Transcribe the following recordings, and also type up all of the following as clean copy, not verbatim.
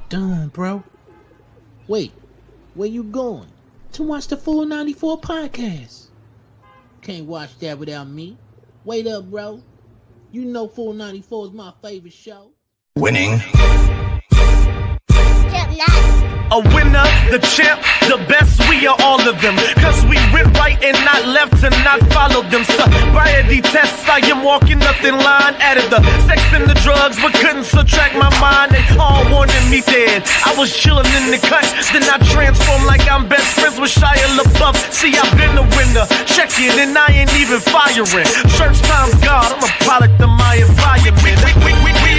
Done, bro. Wait, where you going? To watch the Full 94 podcast. Can't watch that without me. Wait up, bro. You know Full 94 is my favorite show. Winning. A winner, the champ, the best, we are all of them. Cause we went right and not left and not followed them. Sobriety tests, I am walking up in line. Added the sex and the drugs, but couldn't subtract my mind. They all wanted me dead. I was chilling in the cut, then I transformed like I'm best friends with Shia LaBeouf. See, I've been a winner, check it, and I ain't even firing. Church time's God, I'm a product of my environment. We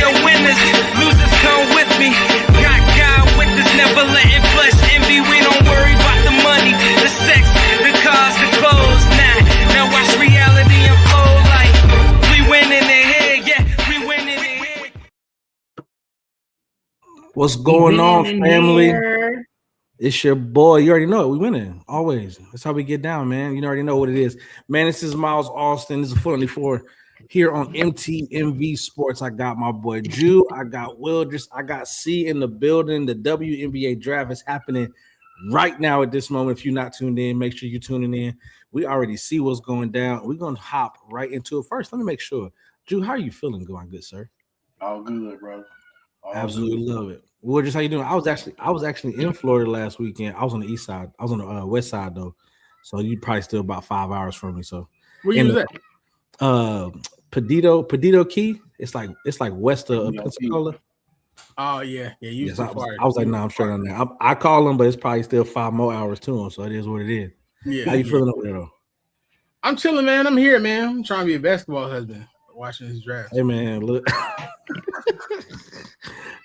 are winners, losers come with me. Got God with us, never letting flesh envy. We don't worry about the money, the sex, the cars, the clothes. Now watch reality unfold like we winning in here, yeah, we winning in here. What's going on, family? It's your boy. You already know it. We winning always. That's how we get down, man. You already know what it is, man. This is Miles Austin. This is Full 94 here on MTMV Sports. I got my boy Jew. I got Wildress. I got C in the building. The WNBA draft is happening right now at this moment. If you're not tuned in, make sure you're tuning in. We already see what's going down. We're gonna hop right into it. First, let me make sure. Jew, how are you feeling? Going good, sir? All good, bro. Absolutely love it. Wildress, how you doing? I was actually in Florida last weekend. I was on the east side. I was on the west side though, so you probably still about 5 hours from me. So where you was at? Perdido Key. It's like west of Pensacola. Oh yeah. Yes, I was like, no, I'm straight on that. I call them, but it's probably still 5 more hours to them. So it is what it is. Yeah. How you feeling over there though? I'm chilling, man. I'm here, man. I'm trying to be a basketball husband. Watching this draft. Hey man, look.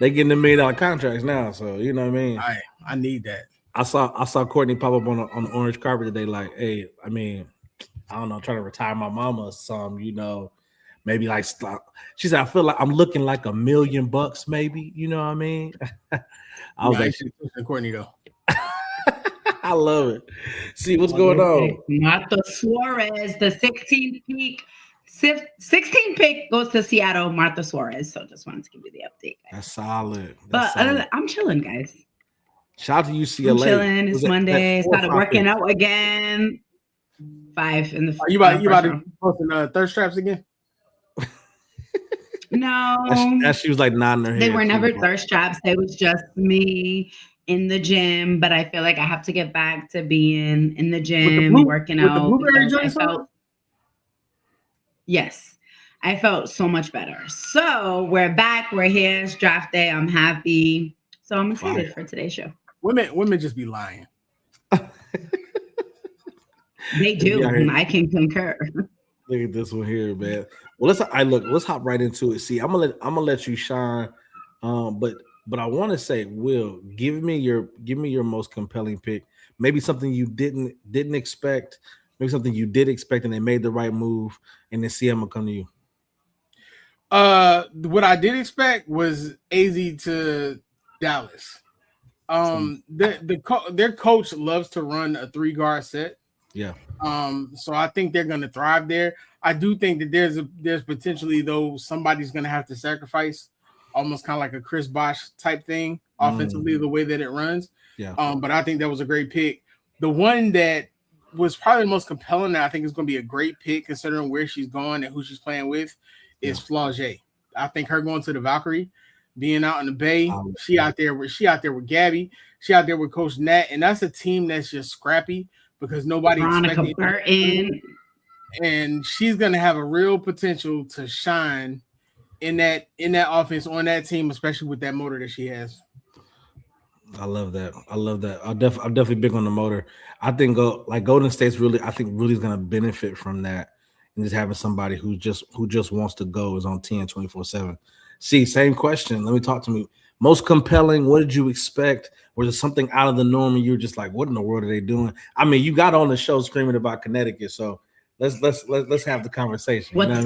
They getting the $1 million contracts now, so you know what I mean. I need that. I saw Courtney pop up on the orange carpet today. Like, hey, I mean, I don't know, trying to retire my mama or something, you know. Maybe like she said, I feel like I'm looking like $1 million, maybe. You know what I mean? I was like, Courtney though. I love it. See what's going on. Martha Suarez, the 16th pick goes to Seattle. Martha Suarez. So just wanted to give you the update, guys. That's solid. But I'm chilling, guys. Shout out to UCLA. I'm chilling. It's Monday. Started working out again. 5 in the. You about to posting thirst traps again? No. That she was like nodding her head. They were never thirst traps. They was just me in the gym. But I feel like I have to get back to being in the gym, working out. Yes, I felt so much better. So we're back. We're here. It's draft day. I'm happy. So I'm excited for today's show. Women just be lying. They do. I can concur. Look at this one here, man. Well, let's hop right into it. See, I'm gonna let you shine. But I want to say, Will, give me your most compelling pick. Maybe something you didn't expect. Maybe something you did expect and they made the right move, and then see, I'm gonna come to you. What I did expect was AZ to Dallas. Their coach loves to run a 3-guard set. Yeah. So I think they're gonna thrive there. I do think that there's potentially though somebody's gonna have to sacrifice, almost kind of like a Chris Bosh type thing offensively, the way that it runs. Yeah. But I think that was a great pick. The one that was probably the most compelling that I think is going to be a great pick considering where she's going and who she's playing with is Flau'jae. I think her going to the Valkyrie, being out in the Bay, she out there with Gabby, she out there with Coach Nat, and that's a team that's just scrappy because nobody expected Burton. And she's going to have a real potential to shine in that offense on that team, especially with that motor that she has. I love that. I'm definitely big on the motor. I think Golden State's really is going to benefit from that, and just having somebody who just wants to go is on 10 24/7. See, same question. Let me talk to me. Most compelling. What did you expect? Was it something out of the norm, and you were just like, "What in the world are they doing?" I mean, you got on the show screaming about Connecticut, so let's have the conversation. You know what I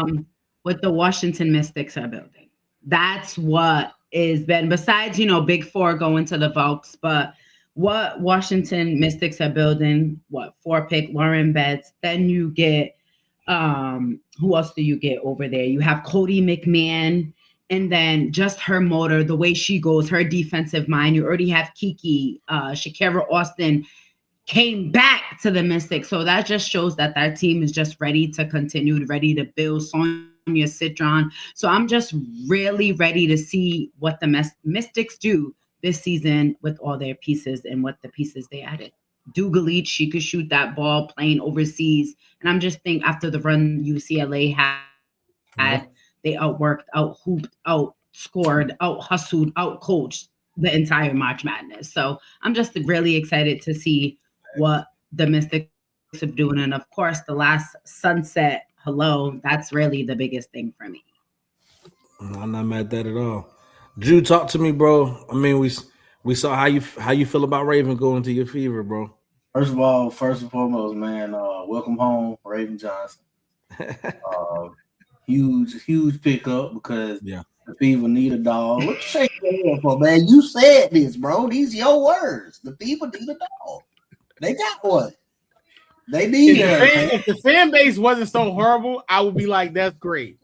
mean? What the Washington Mystics are building. That's what is been besides, Big Four going to the Volks, but what Washington Mystics are building, 4-pick Lauren Betts, then you get who else do you get over there? You have Cody McMahon And then just her motor, the way she goes, her defensive mind. You already have Kiki, Shakira Austin came back to the Mystics. So that just shows that that team is just ready to continue, ready to build. Sonia Citron. So I'm just really ready to see what the Mystics do this season with all their pieces and what the pieces they added. Dugalich, she could shoot that ball playing overseas. And I'm just thinking after the run UCLA had, they outworked, out-hooped, outscored, out-hustled, out-coached the entire March Madness. So I'm just really excited to see what the Mystics are doing. And of course, the last sunset, hello, that's really the biggest thing for me. I'm not mad at that at all. Drew, talk to me, bro. I mean, we saw how you feel about Raven going to your fever, bro. First of all, first and foremost, man, welcome home, Raven Johnson. Huge pickup because the Fever need a dog. What you say for, man? You said this, bro. These your words. The Fever need a dog. They got one. They need it. If the fan base wasn't so horrible, I would be like, that's great.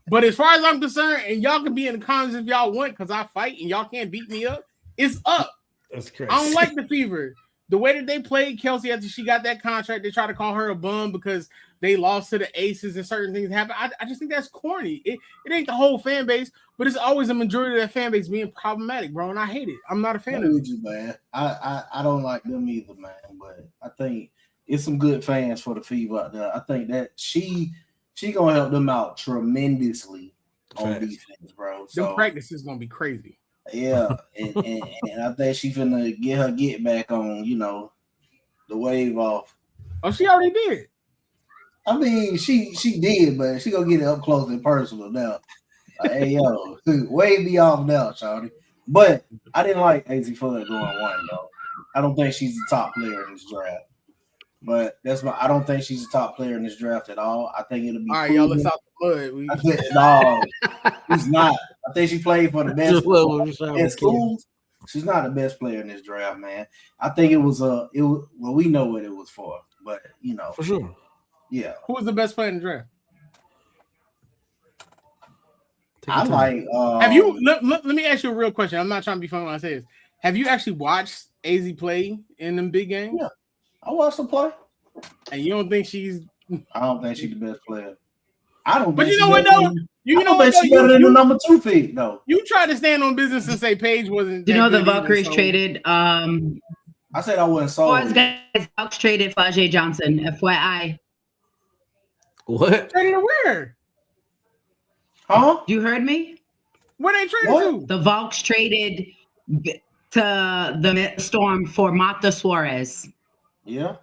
But as far as I'm concerned, and y'all can be in the comments if y'all want, because I fight and y'all can't beat me up, it's up. That's crazy. I don't like the Fever. The way that they played Kelsey after she got that contract, they try to call her a bum because they lost to the Aces and certain things happen. I just think that's corny. It ain't the whole fan base, but it's always a majority of that fan base being problematic, bro, and I hate it. I'm not a fan of it. You, man. I don't like them either, man, but I think it's some good fans for the Fever out there. I think that she gonna help them out tremendously on defense, bro. So the practice is gonna be crazy. Yeah, and I think she's gonna get her get back on, the wave off. Oh, she already did. I mean, she did, but she gonna get it up close and personal now. Like, hey, yo, wave me off now, shawty. But I didn't like AZ Flood going one, though. I don't think she's the top player in this draft. But I don't think she's the top player in this draft at all. I think it'll be all right, y'all. Let's out the mud. No, she's not. I think she played for the best in school. She's not the best player in this draft, man. I think it was well, we know what it was for, but for sure. Yeah. Who was the best player in the draft? I like. Have you? Let me ask you a real question. I'm not trying to be funny when I say this. Have you actually watched AZ play in them big games? Yeah, I watched her play. And you don't think she's? I don't think she's the best player. I don't. But you know what though? You know what? She's better than the number 2 pick, though. You tried to stand on business and say Paige wasn't. You know the Valkyries traded. I said I wasn't sold. Boys, guys, Valks traded Flajay Johnson. FYI. What? Traded to where? Huh? You heard me? Where they traded to? The Valks traded to the Storm for Martha Suarez. Yeah.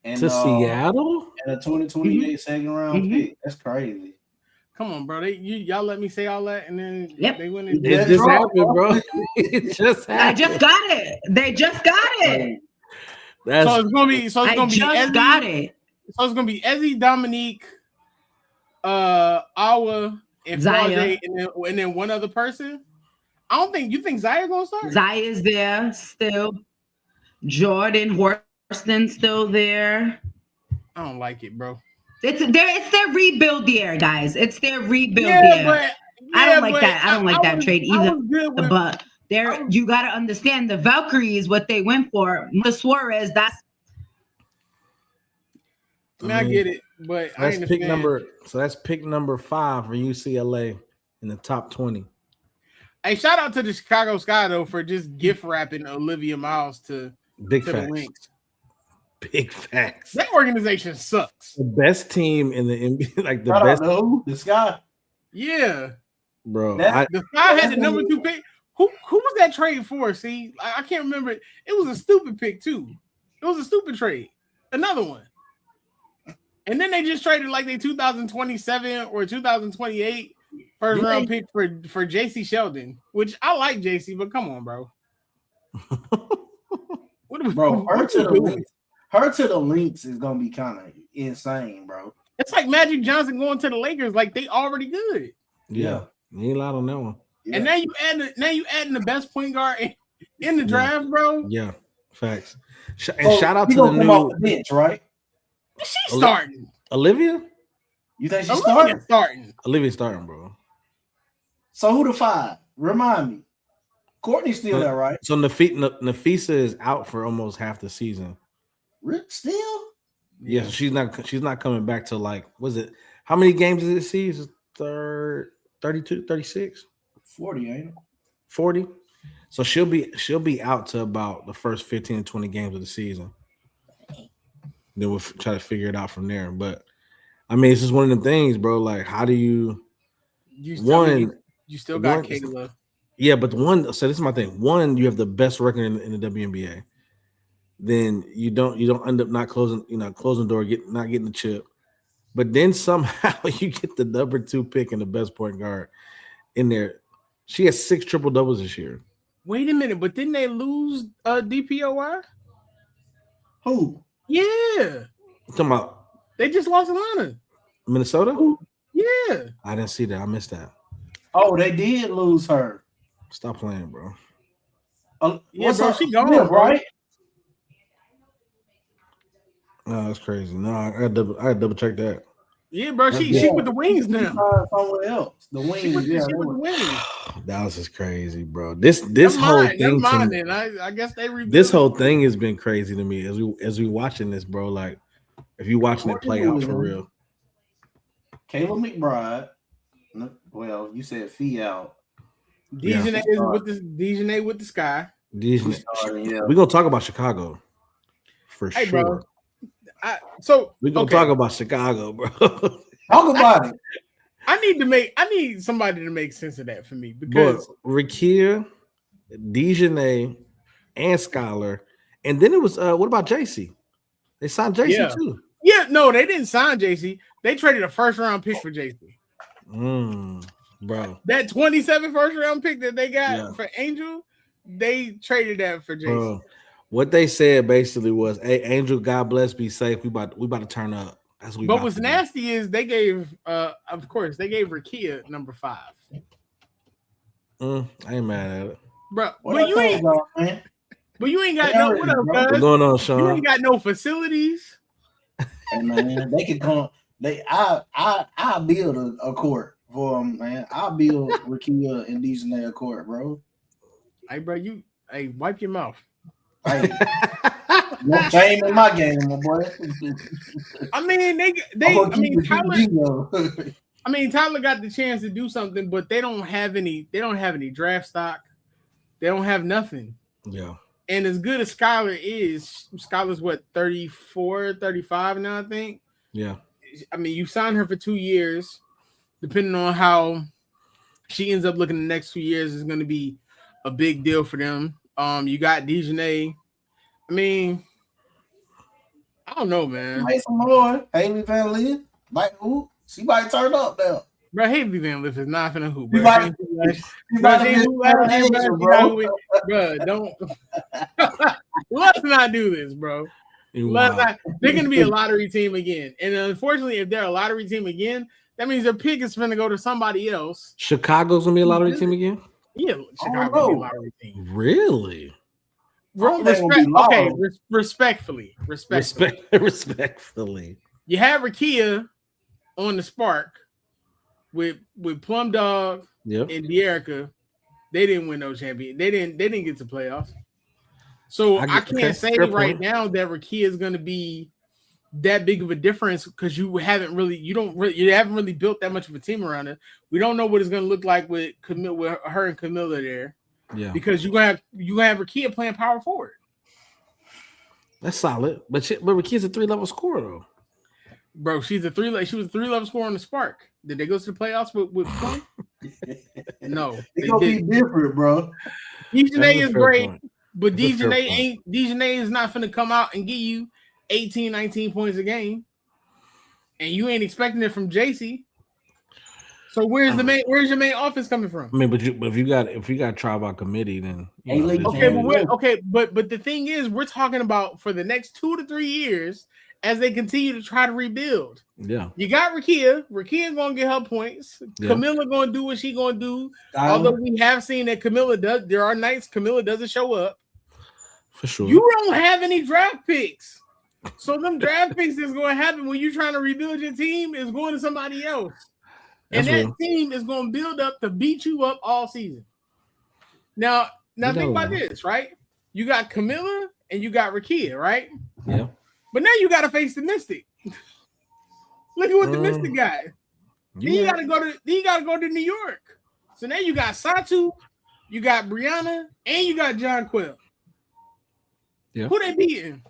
And to Seattle? And a 2028 second round pick. That's crazy. Come on, bro. Y'all let me say all that, and then they went and it just happened, bro. It just happened. I just got it. They just got it. So it's gonna be. So it's gonna be. Ezzy, got it. So it's gonna be Ezzy, Dominique, Awa, and Flajay, and then one other person. I don't think you think Zaya gonna start. Zaya's there still. Jordan Horston's still there. I don't like it, bro. It's their rebuild year, guys. It's their rebuild year. I don't like that. I don't like that trade either. But you got to understand the Valkyries, what they went for. The Suarez, that's. I get it, but that's pick number. So that's pick number 5 for UCLA in the top 20. Hey, shout out to the Chicago Sky though for just gift wrapping Olivia Miles to the Lynx. Big facts. That organization sucks. The best team in the NBA, like the best. The Sky. Yeah, bro. The Sky had the number 2 pick. Who was that trade for? See, I can't remember. It was a stupid pick too. It was a stupid trade. Another one. And then they just traded like they 2027 or 2028 first round pick for JC Sheldon, which I like JC, but come on, bro. Her to the Lynx is gonna be kind of insane, bro. It's like Magic Johnson going to the Lakers, like they already good. Yeah. You ain't lied on that one. Yeah. And now you adding the best point guard in the draft, bro. Yeah, facts. And shout out to the new off the bench, right? She's starting. Olivia? You think she's starting? Starting. Olivia's starting, bro. So who the 5? Remind me. Courtney's still there, right? So Nafisa is out for almost half the season. Still? Yeah, so she's not coming back to like, was it, how many games is this season? 32, 36? 40, ain't it? 40. So she'll be out to about the first 15 to 20 games of the season. Then we'll try to figure it out from there. But I mean, it's just one of them things, bro. Like, how do you still got Kayla. Yeah, but so this is my thing. One, you have the best record in the WNBA. Then you don't end up not closing the door, not getting the chip. But then somehow you get the number 2 pick and the best point guard in there. She has 6 triple doubles this year. Wait a minute, but didn't they lose DPOY? Who? Yeah. Talking about they just lost Atlanta. Minnesota? Who? Yeah. I didn't see that. I missed that. Oh, they did lose her. Stop playing, bro. Yeah, bro, she gone, right? No, that's crazy. No, I had double check that. Yeah, bro. She with the Wings now. Somewhere else. The Wings. She with the Wings. Dallas is crazy, bro. This whole thing. I guess they rebuilt. This whole thing has been crazy to me as we watching this, bro. Like, if you watching it play out for real. Kayla McBride. Well, you said Fee out. Dejanay is with the Sky. We're gonna talk about Chicago for sure. Bro. We're gonna talk about Chicago, bro. Talk about it. I need somebody to make sense of that for me because Rikia, Dejanay, and Skylar, and then it was what about JC? They signed JC too. Yeah, no, they didn't sign JC. They traded a first round pick for JC. Bro, that 27 first round pick that they got for Angel, they traded that for JC. Bro, what they said basically was, "Hey, Angel, God bless, be safe. We about to turn up." But what's nasty is they gave, of course, they gave Rikia number 5. I ain't mad at it, bro. But you ain't got no. What up, guys? What's going on, Sean? You ain't got no facilities. Hey, man, they can come. I build a court for them, man. I build Rikia and Dejanay a court, bro. Hey, bro, wipe your mouth. Hey, no shame in my game, my boy. I mean, Tyler got the chance to do something, but they don't have any draft stock. They don't have nothing. Yeah. And as good as Skylar's what, 34, 35 now, I think. Yeah. I mean, you signed her for 2 years. Depending on how she ends up looking the next 2 years is going to be a big deal for them. You got Dejanay. I mean, I don't know, man. Make some more. Haley Van Lith. Like who? She might turn up now. Bro, Haley Van Lith is not finna hoop, bro. Don't. Let's not do this, bro. They're gonna be a lottery team again, and unfortunately, if they're a lottery team again, that means their pick is gonna go to somebody else. Chicago's gonna be a lottery team again. Yeah, Chicago's gonna be a lottery team. Really? Respectfully. You have Rikia on the Spark with Plum Dog and De'Erica. They didn't win no champion. They didn't get to playoffs. So I can't say right now that Rikia is going to be that big of a difference because you haven't really built that much of a team around it. We don't know what it's going to look like with her and Camilla there. Yeah, because you gonna have Rikia playing power forward. That's solid, but Rikia's a 3-level scorer though. Bro, she was a 3-level scorer on the Spark. Did they go to the playoffs with Plum? No, it's gonna be different, bro. Dejanay is great, but Dejanay is not finna come out and give you 18, 19 points a game, and you ain't expecting it from JC. So where's your main offense coming from? I mean, but if you got trial by committee, then but the thing is, we're talking about for the next 2 to 3 years as they continue to try to rebuild. Yeah, you got Rikia. Rikia's gonna get her points. Yeah. Camilla gonna do what she gonna do. Although we have seen that there are nights Camilla doesn't show up. For sure, you don't have any draft picks, so them draft picks is going to happen when you're trying to rebuild your team is going to somebody else. And that team is going to build up to beat you up all season. Now think about this, right? You got Camilla and you got Rakia, right? Yeah. But now you got to face the Mystic. Look at what the Mystic got. Then you got to go to New York. So now you got Satu, you got Brianna, and you got John Quill. Yeah. Who they beating?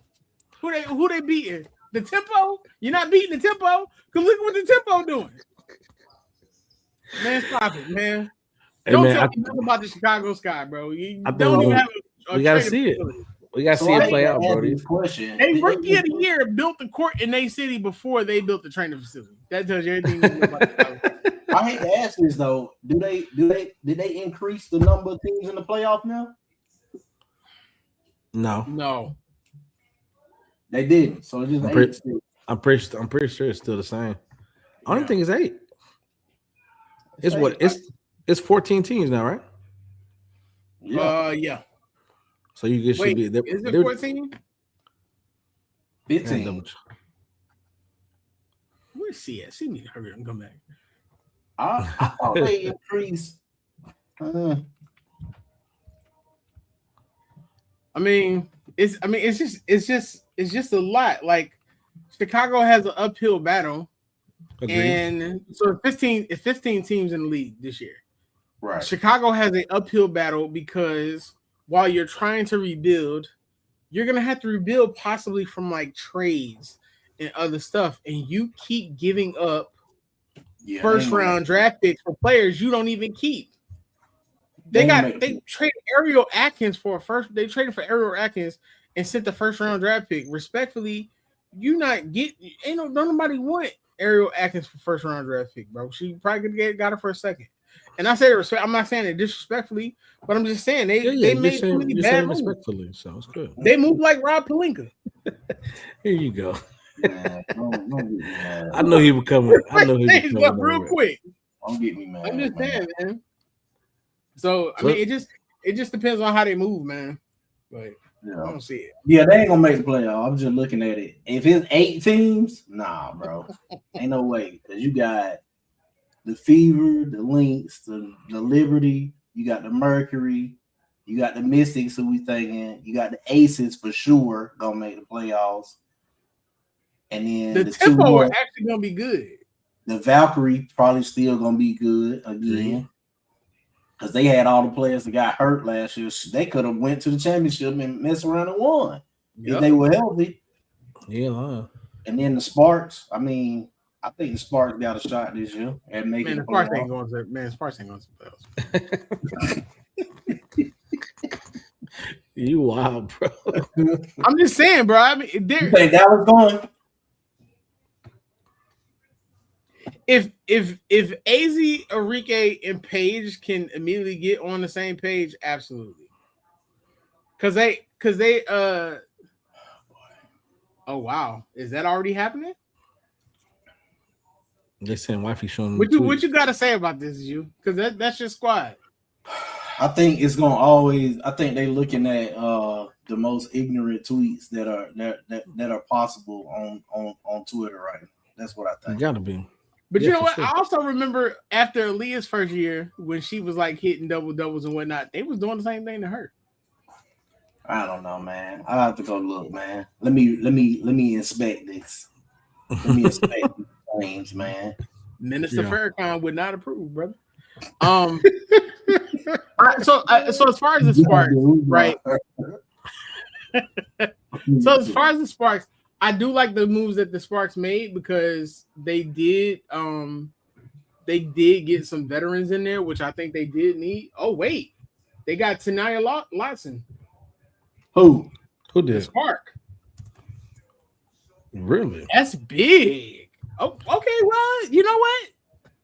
Who they beating? The Tempo? You're not beating the Tempo? Because look what the Tempo doing. Man, stop it, man. Hey, don't man, tell me nothing about the Chicago Sky, bro. We gotta see it. We gotta see it play out, bro. They rookie of the year built the court in their city before they built the training facility. That tells you everything you know about the I hate to ask this though. Did they increase the number of teams in the playoff now? No. They didn't. So it's just I'm pretty sure it's still the same. I don't think it's 8. It's 14 teams now, right? Yeah. So you should be. Is it 14? 15. Where's C at? See me hurry up and come back. I thought they increased. It's just a lot. Like Chicago has an uphill battle. Agreed. And so 15 teams in the league this year. Right. Chicago has an uphill battle because while you're trying to rebuild, you're gonna have to rebuild possibly from like trades and other stuff, and you keep giving up first round draft picks for players you don't even keep. They traded Ariel Atkins for a first. They traded for Ariel Atkins and sent the first round draft pick. Respectfully, don't nobody want Ariel Atkins for first round draft pick, bro. She probably could got her for a second. And I say respect. I'm not saying it disrespectfully, but I'm just saying they made too many bad moves. Respectfully, so it's good. They moved like Rob Pelinka. Here you go. I know he would come. I know he would come real quick. Don't get me mad. I'm just saying, man. So I mean, it just depends on how they move, man. But I don't see it. Yeah, they ain't gonna make the playoff. I'm just looking at it. If it's 8 teams, nah, bro, ain't no way. Because you got the Fever, the Lynx, the Liberty, you got the Mercury, you got the Mystics, who we thinking, you got the Aces for sure gonna make the playoffs, and then the Tempo are actually gonna be good. The Valkyrie probably still gonna be good again because they had all the players that got hurt last year. They could have went to the championship and messed around and won if they were healthy. Yeah, and then the Sparks. I mean, I think the Sparks got a shot this year and make it. Sparks ain't going to. Sparks ain't going to. You wild, bro. I'm just saying, bro. I mean, you think that was going? If AZ, Enrique, and Paige can immediately get on the same page, absolutely. Cause they oh wow, is that already happening? They saying wifey showing what you got to say about this, you? Because that's your squad. I think it's gonna always. I think they looking at the most ignorant tweets that are possible on Twitter right now. That's what I think. You gotta be. But you know what? Sure. I also remember after Aaliyah's first year when she was like hitting double doubles and whatnot, they was doing the same thing to her. I don't know, man. I have to go look, man. Let me inspect this. Let me inspect these claims, man. Minister Farrakhan would not approve, brother. So as far as the Sparks, right? So as far as the Sparks, I do like the moves that the Sparks made because they did get some veterans in there, which I think they did need. Oh wait, they got Tanaya Lotson. Who did? The Spark. Really? That's big. Oh, okay. Well, you know what?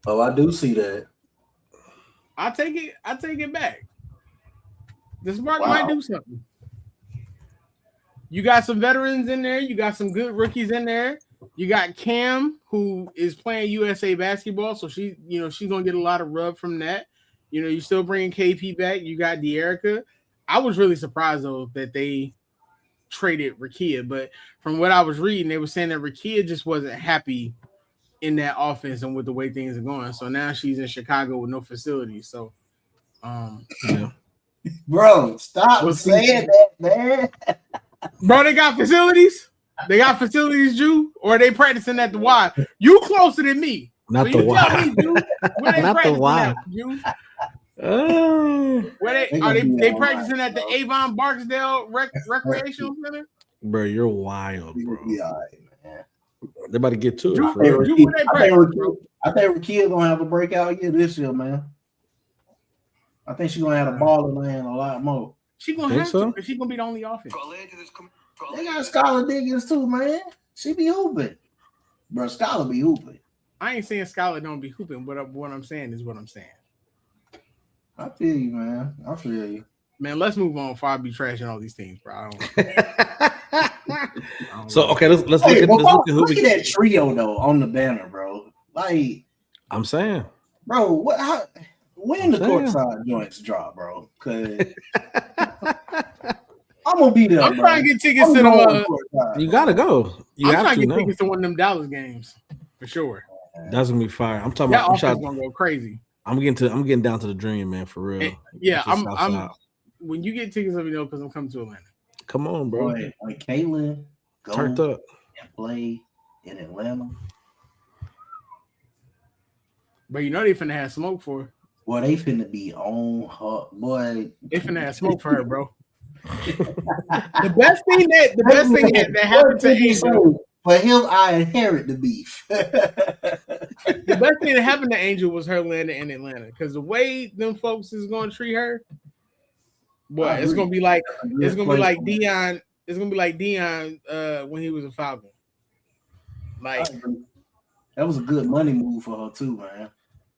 Oh, I do see that. I take it back. The Spark might do something. You got some veterans in there. You got some good rookies in there. You got Cam, who is playing USA basketball, so she's gonna get a lot of rub from that. You know, you still bringing KP back. You got De'Erica. I was really surprised though that they traded Rakia, but from what I was reading, they were saying that Rakia just wasn't happy in that offense and with the way things are going. So now she's in Chicago with no facilities. So, Yeah. Bro, stop saying that, man. Bro, they got facilities. They got facilities, Jew, or are they practicing at the Y? You closer than me. Not so the you tell Y. me, Jew, where they Not the practicing Y. at, Jew? Where Are they practicing at the Avon Barksdale Recreational Center? Bro, you're wild, bro. Yeah, man. They're about to get to it. I think Rakia gonna have a breakout year this year, man. I think she's gonna have a ball in her hand a lot more. She gonna have to, because she's gonna be the only offense. They got Skylar Diggins too, man. She be hooping. Bro, Skylar be hooping. I ain't saying Skylar don't be hooping, but what I'm saying is what I'm saying. I feel you, man. I feel you. Man, let's move on before I be trashing all these teams, bro. So okay, let's look at that trio though on the banner, bro. Like I'm saying, bro, when the courtside joints drop, bro? Cause I'm gonna be there. I'm trying to get tickets to the. You gotta go. I'm trying to get tickets to one of them Dallas games for sure. That's gonna be fire. I'm talking about. I'm gonna go crazy. I'm getting down to the dream, man, for real. Yeah, I'm. When you get tickets, let me know because I'm coming to Atlanta. Come on, bro. Like Caitlin, turned up and play in Atlanta. But you know they finna have smoke for her. Well, they finna be on her, boy. They finna have smoke for her, bro. the best thing that happened to Angel. For him, I inherit the beef. The best thing that happened to Angel was her landing in Atlanta, because the way them folks is gonna treat her, boy, it's gonna be like Dion. It's gonna be like Dion when he was a Falcon. Like that was a good money move for her too, man.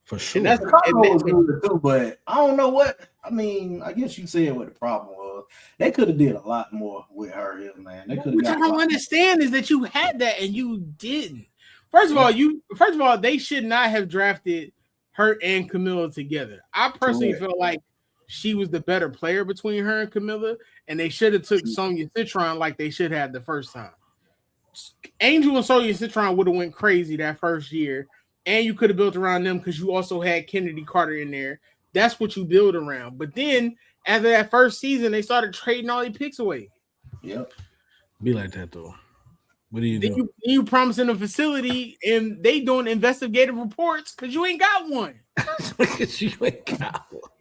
For sure. And was good too, but I don't know what. I mean, I guess you said what the problem was. They could have did a lot more with her, man. They could have. What I don't understand is that you had that and you didn't. First of all, they should not have drafted her and Camilla together. I personally feel like she was the better player between her and Camilla, and they should have took Sonya Citron like they should have the first time. Angel and Sonya Citron would have went crazy that first year, and you could have built around them because you also had Kennedy Carter in there. That's what you build around. But then after that first season, they started trading all their picks away. Yep. Be like that though. What do you do? You promising a facility and they doing investigative reports because you ain't got one. You ain't got one.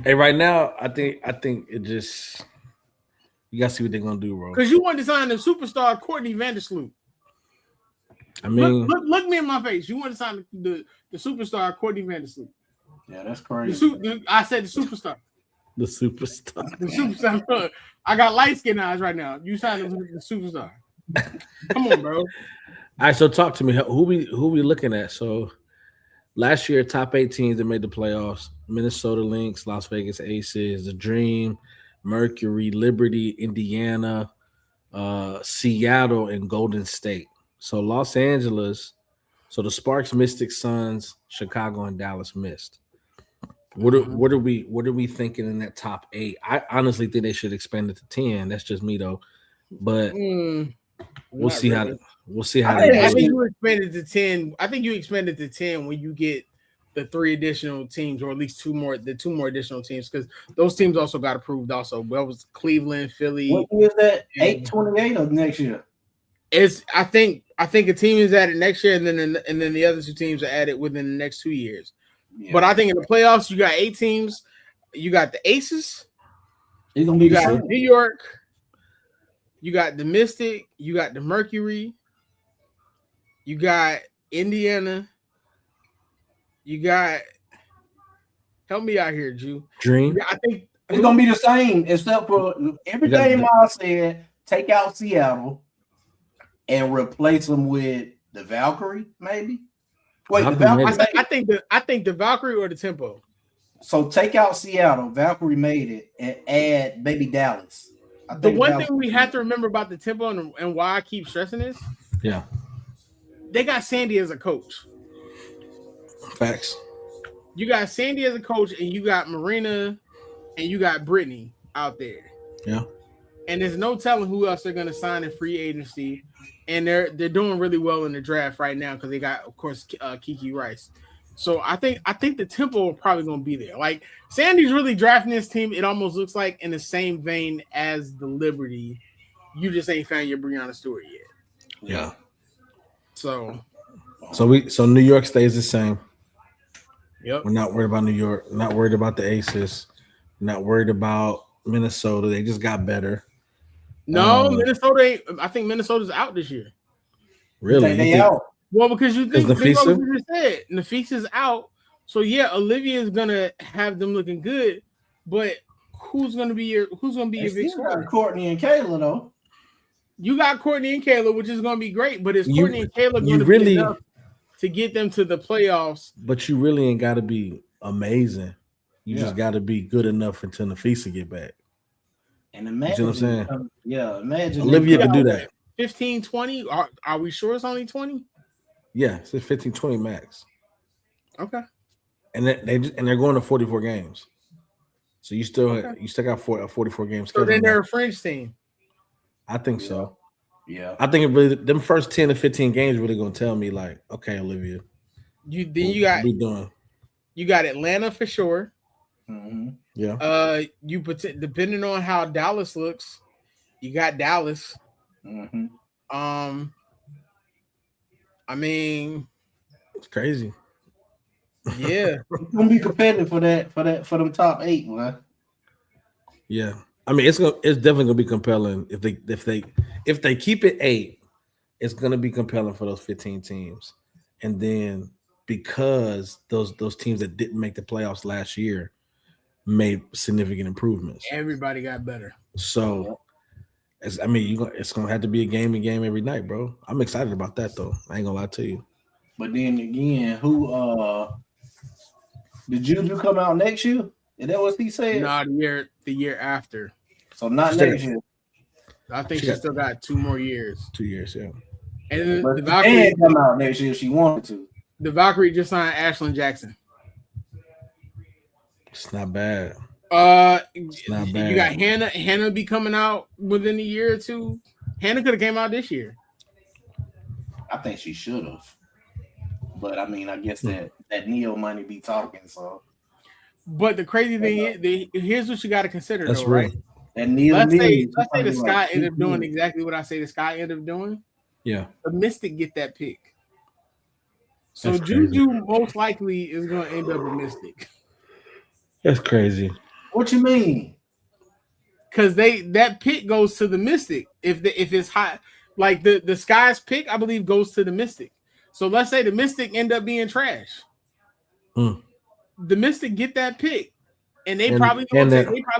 Hey, right now, I think it just you gotta see what they're gonna do, bro. Because you want to sign the superstar Courtney Vandersloot. I mean, look me in my face. You want to sign the superstar Courtney Vandersloot. Yeah, that's crazy. I said the superstar. The superstar. The superstar. I got light skin eyes right now. You signed the superstar. Come on, bro. All right, so talk to me. Who we looking at? So last year, top 8 teams that made the playoffs: Minnesota Lynx, Las Vegas Aces, the Dream, Mercury, Liberty, Indiana, Seattle, and Golden State. So Los Angeles, so the Sparks, Mystics, Suns, Chicago, and Dallas missed. What are we thinking in that top 8? I honestly think they should expand it to 10. That's just me though, but we'll see how I think you expanded to 10. I think you expanded to 10 when you get the 3 additional teams, or at least 2 more additional teams, because those teams also got approved. Also, that was Cleveland, Philly. What year is that? 8/28 of next year. I think a team is added next year, and then the other 2 teams are added within the next 2 years. Yeah. But I think in the playoffs, you got 8 teams. You got the Aces. You got New York. You got the Mystic. You got the Mercury. You got Indiana. You got. Help me out here, Drew. Dream. I think it's gonna be the same, except for everything Miles said. Take out Seattle and replace them with the Valkyrie, maybe. Wait, the Valkyrie. I think the Valkyrie or the Tempo. So take out Seattle, Valkyrie made it, and add maybe Dallas. The one thing we have to remember about the Tempo and why I keep stressing this, they got Sandy as a coach. Facts. You got Sandy as a coach, and you got Marina, and you got Brittany out there. Yeah. and there's no telling who else they're going to sign in free agency. And they're doing really well in the draft right now because they got, of course, Kiki Rice. So I think the tempo are probably going to be there. Like Sandy's really drafting this team. It almost looks like in the same vein as the Liberty. You just ain't found your Breonna Stewart yet. Yeah. So New York stays the same. Yep. We're not worried about New York. Not worried about the Aces. Not worried about Minnesota. They just got better. No, Minnesota. I think Minnesota's out this year. Really? They out? Well, because you think what you just said, Nafisa is out. So yeah, Olivia is gonna have them looking good, but who's gonna be your big scorer? Courtney and Kayla though. You got Courtney and Kayla, which is gonna be great, but is Courtney and Kayla gonna be enough to get them to the playoffs? But you really ain't got to be amazing. You just got to be good enough until Nafisa get back. And imagine, you know what I'm saying? Imagine Olivia can do that. 15, 20. Are we sure it's only 20? Yeah, it's 15, 20 max. Okay. And they're going to 44 games. So you still got 44 games. So then they're a French team. I think so. Yeah. I think it really, them first 10 to 15 games really gonna tell me like, okay, Olivia. You got Atlanta for sure. Mm-hmm. Yeah. Depending on how Dallas looks, you got Dallas. Mm-hmm. I mean, it's crazy. Yeah, it's gonna be competitive for them top 8, man. Yeah, I mean it's definitely gonna be compelling if they keep it 8, it's gonna be compelling for those 15 teams, and then because those teams that didn't make the playoffs last year made significant improvements, everybody got better. So. It's gonna have to be a game every night, bro. I'm excited about that though. I ain't gonna lie to you. But then again, did Juju come out next year? Is that what he said? No, the year after. So not next year. I think she still got 2 more years. 2 years, yeah. And the Valkyrie can come out next year if she wanted to. The Valkyrie just signed Ashlyn Jackson. It's not bad. You got Hannah. Hannah be coming out within a year or two. Hannah could have came out this year. I think she should have, but I mean, I guess that Neo money be talking. So, but the crazy thing is, here's what you got to consider. That's though, right? And Neo, let's say the Sky ended up doing exactly what I say the Sky ended up doing. Yeah, the Mystic get that pick. So Juju most likely is going to end up a Mystic. That's crazy. What you mean? Because that pick goes to the Mystic. If it's hot, like the Sky's pick, I believe goes to the Mystic. So let's say the Mystic end up being trash. The Mystic get that pick, and they probably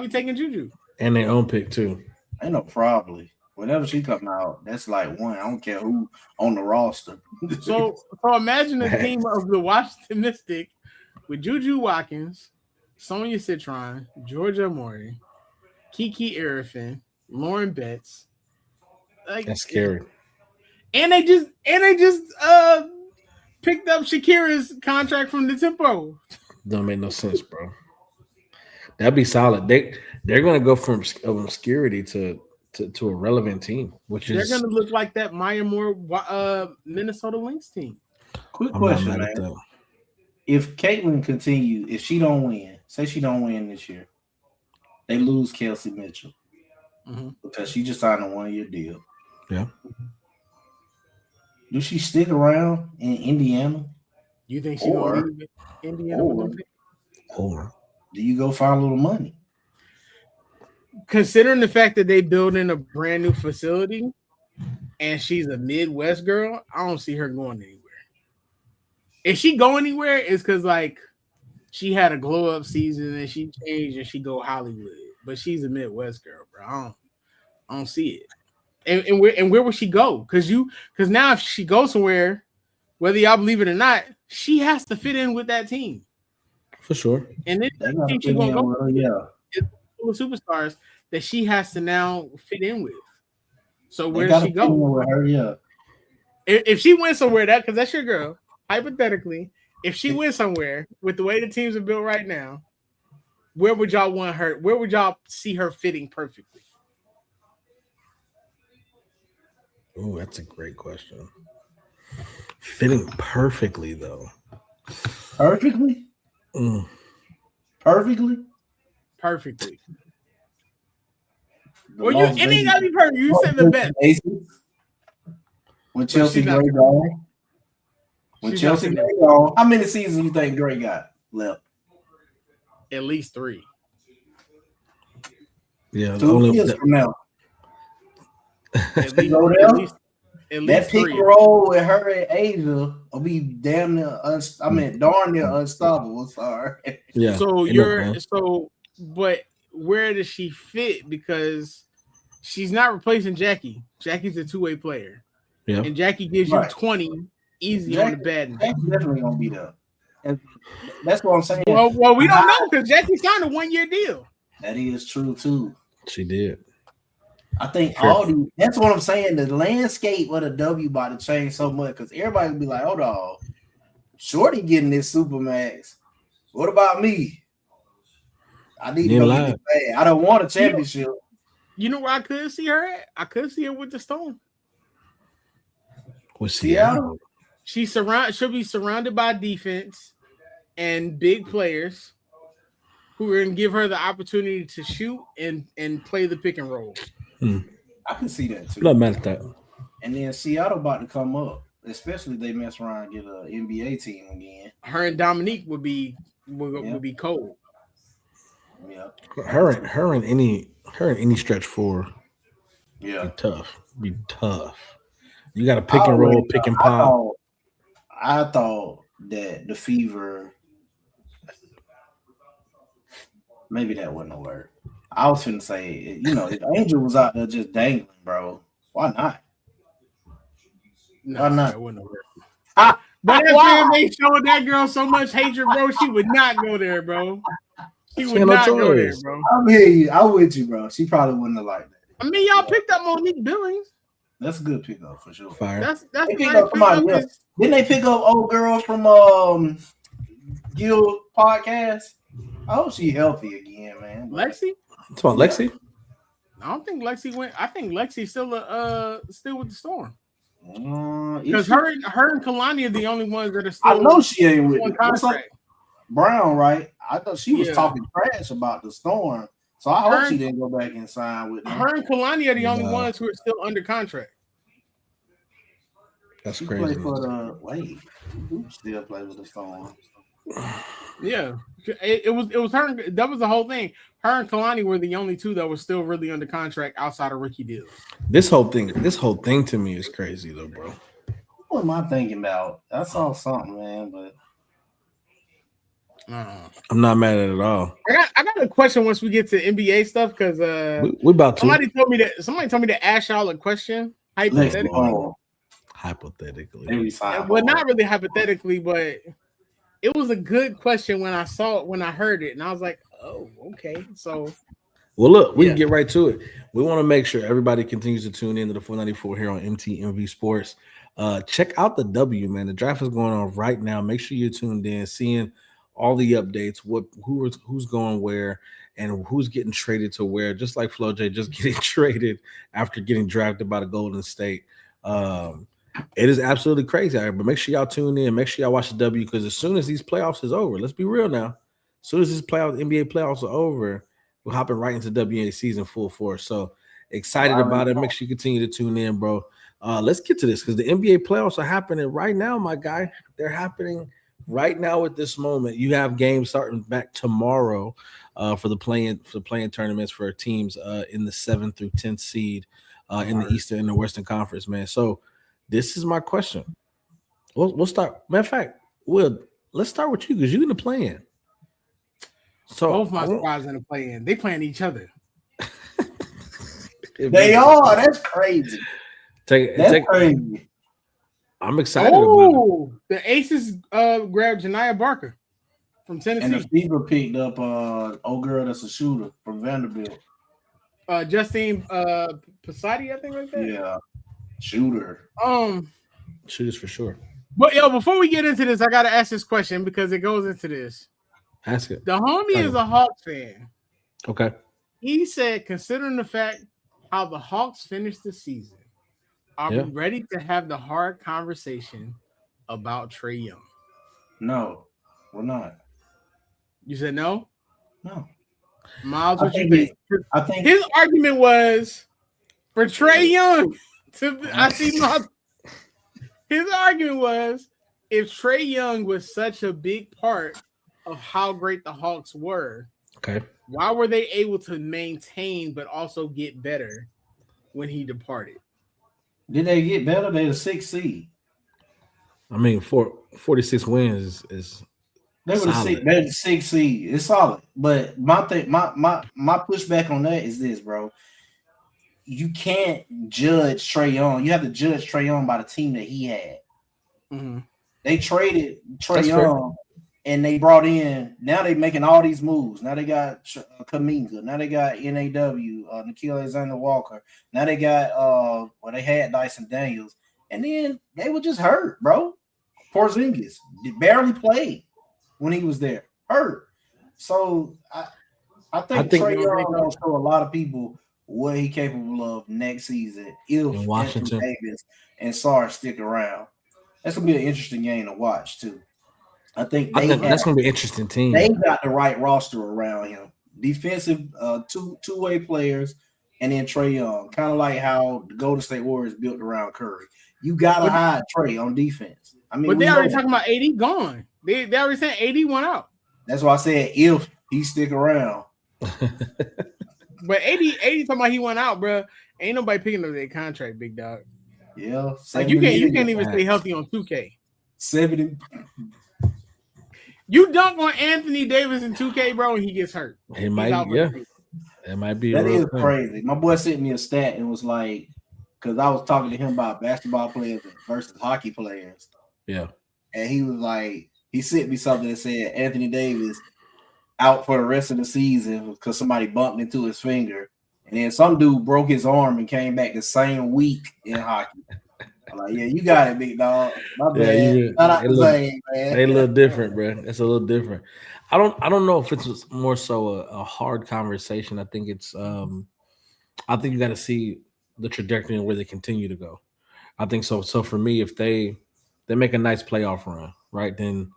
taking Juju. And their own pick too. Ain't no probably. Whenever she come out, that's like one. I don't care who on the roster. so imagine a team of the Washington Mystic with Juju Watkins, Sonia Citron, Georgia Mori, Kiki Arifin, Lauren Betts. Like, that's scary. And they just picked up Shakira's contract from the Tempo. Don't make no sense, bro. That'd be solid. They're gonna go from obscurity to a relevant team, which they're gonna look like that Maya Moore Minnesota Lynx team. Quick question, man. If Caitlin continue, if she don't win, say she don't win this year, they lose Kelsey Mitchell because she just signed a 1-year deal. Yeah. Do she stick around in Indiana? You think she gonna leave Indiana with them? Or do you go find a little money? Considering the fact that they build in a brand new facility and she's a Midwest girl, I don't see her going anywhere. If she go anywhere, it's because like she had a glow up season and she changed and she go Hollywood. But she's a Midwest girl, bro. I don't see it. And where would she go? Because now if she goes somewhere, whether y'all believe it or not, she has to fit in with that team. For sure. And then the team she's gonna go it's full of superstars that she has to now fit in with. So where does she go? With her, yeah. If she went somewhere, because that's your girl, hypothetically, if she went somewhere with the way the teams are built right now, where would y'all want her? Where would y'all see her fitting perfectly? Oh, that's a great question. Fitting perfectly though. Perfectly? Mm. Perfectly? Perfectly. The Well, it ain't gotta be perfect. You said the most best. Aces. When Chelsea she's not Gray finna- gone. When she's not Chelsea finna- Gray gone. How many seasons you think Gray got left? At least 3. Yeah, 2 only years from now. At least, Go at there. least, at That least pick 3. and roll with her and Asia will be damn near darn near unstoppable. Sorry. yeah. So Ain't but where does she fit? Because she's not replacing Jackie. Jackie's a 2-way player, yeah. and Jackie gives you Right. 20 easy on the bed. Jack's definitely gonna be there. And that's what I'm saying. Well, we don't know because Jackie signed a 1-year deal. That is true too. She did. I think Fair. that's what I'm saying. The landscape of the W about to change so much because everybody will be like, hold on, Shorty getting this Supermax. What about me? I need to go get this bag. I don't want a championship. You know where I could see her at? I could see her with the Storm. With Seattle. She'll be surrounded by defense and big players who are going to give her the opportunity to shoot and play the pick and roll. I can see that too. Not mad at that. And then Seattle about to come up, especially if they mess around and get an NBA team again. Her and Dominique would be cold. Yeah. Her in any stretch 4. Yeah. Be tough. You got to pick and roll, pick and pop. I thought that the Fever, maybe that wasn't a word. I was finna say, if Angel was out there just dangling, bro, why not? Why not? That wasn't a word. But that fan base showed that girl so much hatred, bro. She would not go there, bro. She would not go there, bro. I'm here. I'm with you, bro. She probably wouldn't have liked that. I mean, y'all picked up Monique Billings. That's a good pickup for sure. Fire. That's they picked up somebody else. Didn't they pick up old girl from Guild Podcast? I hope she healthy again, man. Lexi? It's about Lexi. I don't think Lexi went. I think Lexi's still with the Storm. Because Because her and Kalani are the only ones that are still. I know she ain't with it. Contract. Brown, right? I thought she was talking trash about the Storm, so I hope she didn't go back and sign with them. Her and Kalani are the only ones who are still under contract. That's she crazy. Who still play with the Storm? Yeah, it was her. That was the whole thing. Her and Kalani were the only two that were still really under contract outside of rookie deals. This whole thing to me is crazy though, bro. What am I thinking about? I saw something, man, but I'm not mad at it at all. I got a question once we get to NBA stuff because we about to. Somebody told me to ask y'all a question hypothetically. Well, not really hypothetically, but it was a good question when I saw it, when I heard it, and I was like, oh, okay. So, well, look, we can get right to it. We want to make sure everybody continues to tune in to the 494 here on MTMV Sports. Check out the W, man. The draft is going on right now. Make sure you're tuned in, seeing all the updates, who's going where, and who's getting traded to where. Just like Flo J, just getting traded after getting drafted by the Golden State. It is absolutely crazy out here, but make sure y'all tune in. Make sure y'all watch the W, because as soon as these playoffs is over, let's be real now. As soon as this NBA playoffs are over, we're hopping right into WNBA season full force. So excited about it. Make sure you continue to tune in, bro. Let's get to this because the NBA playoffs are happening right now, my guy. They're happening right now at this moment. You have games starting back tomorrow for the playing tournaments for teams in the 7th through 10th seed in the Eastern and the Western Conference, man. So this is my question. We'll start. Matter of fact, let's start with you because you're in the play-in. So both my squads in the play-in. They playing each other. They are. That's crazy. That's crazy. I'm excited about it. The Aces grabbed Janiyah Barker from Tennessee. And the Fever picked up old girl that's a shooter from Vanderbilt. Justine Pasati, I think, like that. Yeah. Shooter. Shooters for sure. But before we get into this, I gotta ask this question because it goes into this. Ask it. The homie is a Hawks fan. Okay. He said, considering the fact how the Hawks finished the season, Are we ready to have the hard conversation about Trae Young? No, we're not. You said no? No. Miles, what you think? I think his argument was for Trae Young. His argument was if Trae Young was such a big part of how great the Hawks were, why were they able to maintain but also get better when he departed? Did they get better? They're the 6th seed. I mean, 46 wins is they were the 6th seed. It's solid. But my pushback on that is this, bro. You can't judge Trae Young. You have to judge Trae Young by the team that he had. Mm-hmm. They traded Trae Young, and they brought in. Now they're making all these moves. Now they got Kuminga. Now they got NAW, Nikhil Alexander-Walker. Now they got they had Dyson Daniels, and then they were just hurt, bro. Porzingis barely played when he was there, hurt. So I think Trae Young will show a lot of people what he's capable of next season if Anthony Davis and Sarge stick around. That's gonna be an interesting game to watch too. I think that's gonna be an interesting team. They got the right roster around him. Defensive two-way players, and then Trae Young, kind of like how the Golden State Warriors built around Curry. You gotta hide Trae on defense. I mean, but they already talking about AD gone. They already said AD went out. That's why I said if he stick around. But AD talking about he went out, bro. Ain't nobody picking up their contract, big dog. Yeah, like you can't even stay healthy on 2K. 70. You dunk on Anthony Davis in 2K, bro, and he gets hurt. It might be. That is crazy. My boy sent me a stat and was like, because I was talking to him about basketball players versus hockey players. Yeah, and he was like, he sent me something that said Anthony Davis out for the rest of the season because somebody bumped into his finger, and then some dude broke his arm and came back the same week in hockey. I'm like, yeah, you got it, big dog. My bad. They look different, bro. It's a little different. I don't know if it's more so a hard conversation. I think it's I think you got to see the trajectory and where they continue to go. I think so. So for me, if they make a nice playoff run, right, then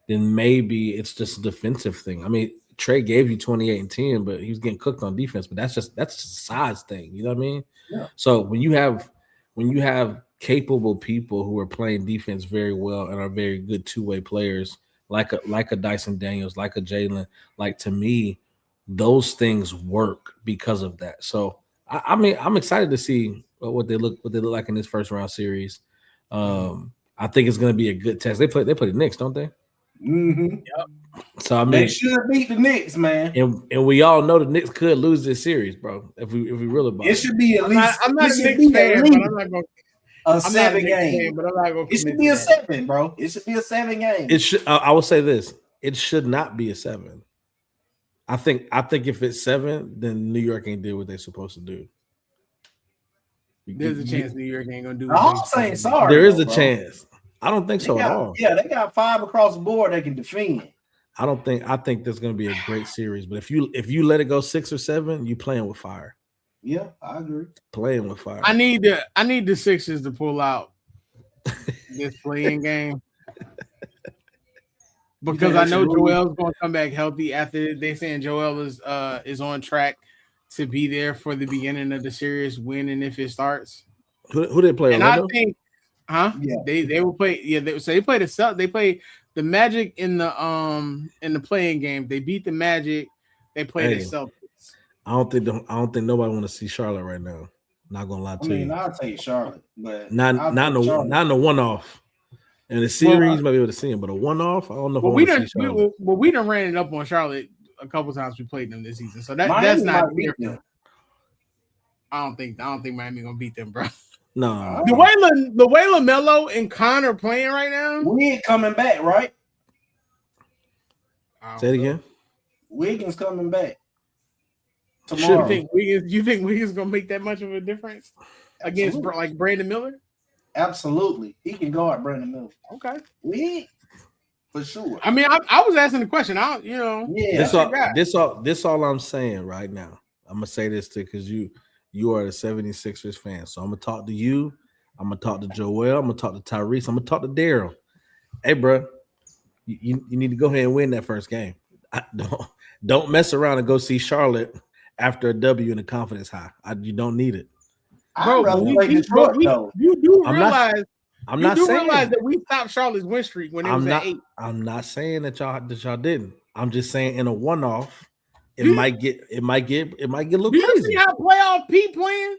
maybe it's just a defensive thing. I mean, Trae gave you 28 and 10, but he was getting cooked on defense. But that's just a size thing. You know what I mean? Yeah. So when you have capable people who are playing defense very well and are very good two-way players, like a Dyson Daniels, like a Jalen, like, to me, those things work because of that. So I mean, I'm excited to see what they look like in this first round series. I think it's going to be a good test. They play the Knicks, don't they? Mm-hmm. Yep. So I mean, they should beat the Knicks, man. And we all know the Knicks could lose this series, bro. If we really about it, should be at least. I'm not a Knicks fan, but I'm not going. A 7 game, but I'm not going. It should be a 7, bro. It should be a 7 game. It should. I will say this: it should not be a 7. I think if it's 7, then New York ain't did what they're supposed to do. There's a chance New York ain't gonna do. I'm saying sorry. There is a chance. I don't think so at all. Yeah, they got 5 across the board they can defend. I think there's going to be a great series, but if you let it go 6 or 7, you playing with fire. Yeah, I agree. Playing with fire. I need the Sixers to pull out this playing game because I know Joel's going to come back healthy after they saying Joel is on track to be there for the beginning of the series when and if it starts. Who did play? And Orlando? I think, Yeah. They will play. Yeah, they played They played the Magic in the playing game. They beat the Magic. They played the Celtics. I don't think nobody want to see Charlotte right now. Not gonna lie to you. I'll take Charlotte, but not in the one-off. In the series, maybe able to see him, but a one-off, I don't know. We done ran it up on Charlotte a couple times. We played them this season, so that's not. I don't think Miami gonna beat them, bro. No. The way LaMelo and Con are playing right now, we ain't coming back, right? Say it again. Wiggins coming back tomorrow. You think Wiggins gonna make that much of a difference against like Brandon Miller? Absolutely, he can guard Brandon Miller. Okay, for sure. I mean, I was asking the question. This all I'm saying right now. I'm gonna say this too because you are the 76ers fan, so I'm gonna talk to you. I'm gonna talk to Joel. I'm gonna talk to Tyrese. I'm gonna talk to Daryl. Hey, bro, you need to go ahead and win that first game. Don't mess around and go see Charlotte after a W in the confidence high. You don't need it. I'd rather play Detroit, though. You do I'm realize saying that we stopped Charlotte's win streak when it was at 8. I'm not saying that y'all didn't. I'm just saying in a one-off, it might get a little crazy. crazy. You see how playoff P playing?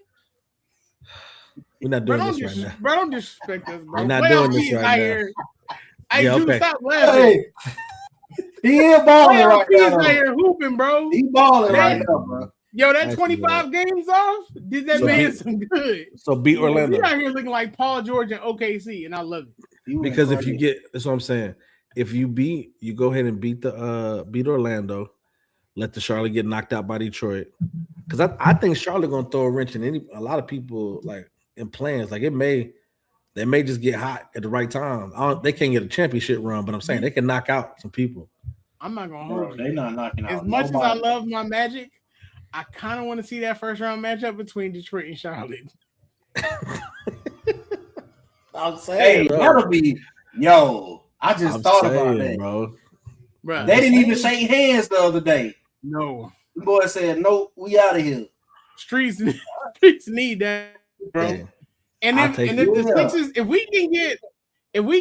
We're not doing this right now. Bro, don't disrespect us, bro. We're not doing this right now. Here. Hey, Yeah, dude, okay. stop laughing. He is balling right now. Out here hooping, bro. He balling right now, bro. Yo, that 25 games off did that man some good. So beat Orlando. We out here looking like Paul George and OKC, and I love it. Because if you get, that's what I'm saying. If you go ahead and beat Orlando, let the Charlotte get knocked out by Detroit. Because I think Charlotte gonna throw a wrench in a lot of people like in plans. Like they may just get hot at the right time. They can't get a championship run, but I'm saying they can knock out some people. I'm not gonna hold you. They're not knocking out. As much as I love my Magic, I kind of want to see that first round matchup between Detroit and Charlotte. I'm saying that'll be I just thought about that, bro. They didn't even shake hands the other day. No, the boy said, "Nope, we out of here." Streets need that, bro. Yeah. And if the Sixers, if we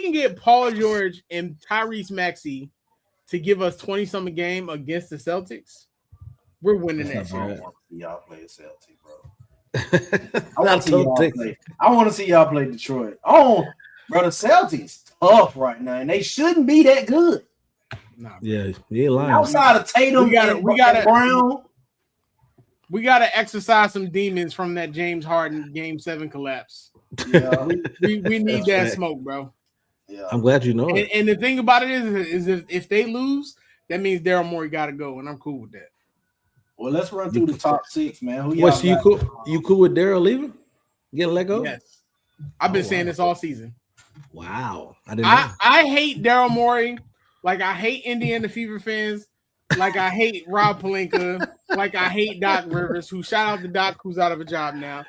can get Paul George and Tyrese Maxey to give us 20-some a game against the Celtics, we're winning that shit. I want to see y'all play Celtics, bro. I want to see y'all play Detroit. Oh, bro, the Celtics tough right now, and they shouldn't be that good. Nah, yeah, you ain't lying. Outside of Tatum, we got Brown. We gotta exercise some demons from that James Harden Game 7 collapse. Yeah, we need that smoke, bro. Yeah, I'm glad you know it. And the thing about it is if they lose, that means Daryl Morey got to go, and I'm cool with that. Well, let's run through the top 6, man. Who so you cool? You cool with Daryl leaving? Getting let go? Yes, I've been saying this all season. Wow, I didn't know. I hate Daryl Morey, like I hate Indiana Fever fans, like I hate Rob Pelinka, like I hate Doc Rivers. Who shout out to Doc, who's out of a job now.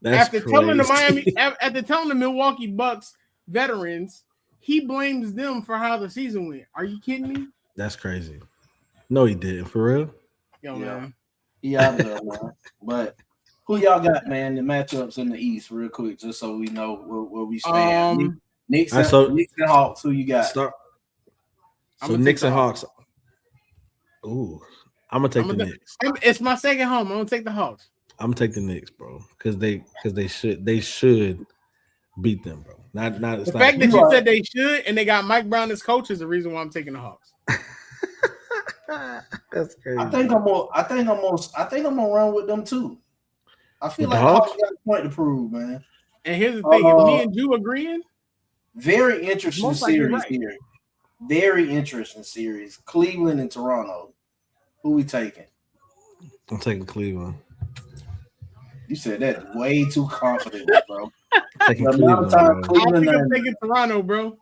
After telling the Milwaukee Bucks veterans, he blames them for how the season went. Are you kidding me? That's crazy. No, he didn't. For real? Man. Yeah, man. But who y'all got, man? The matchups in the East, real quick, just so we know where we stand. Knicks and Hawks. Who you got? Knicks and Hawks. Ooh, I'm gonna take the Knicks. It's my second home. I'm gonna take the Hawks. I'm gonna take the Knicks, bro, because they should beat them, bro. Not the fact that you said they should and they got Mike Brown as coach is the reason why I'm taking the Hawks. That's crazy. I think I'm gonna run with them too. I feel like Hawks got a point to prove, man. And here's the thing: if me and you agreeing, very interesting series here. Very interesting series. Cleveland and Toronto. Who we taking? I'm taking Cleveland. You said that way too confident, bro. Taking Cleveland, I think I'm taking Toronto, bro.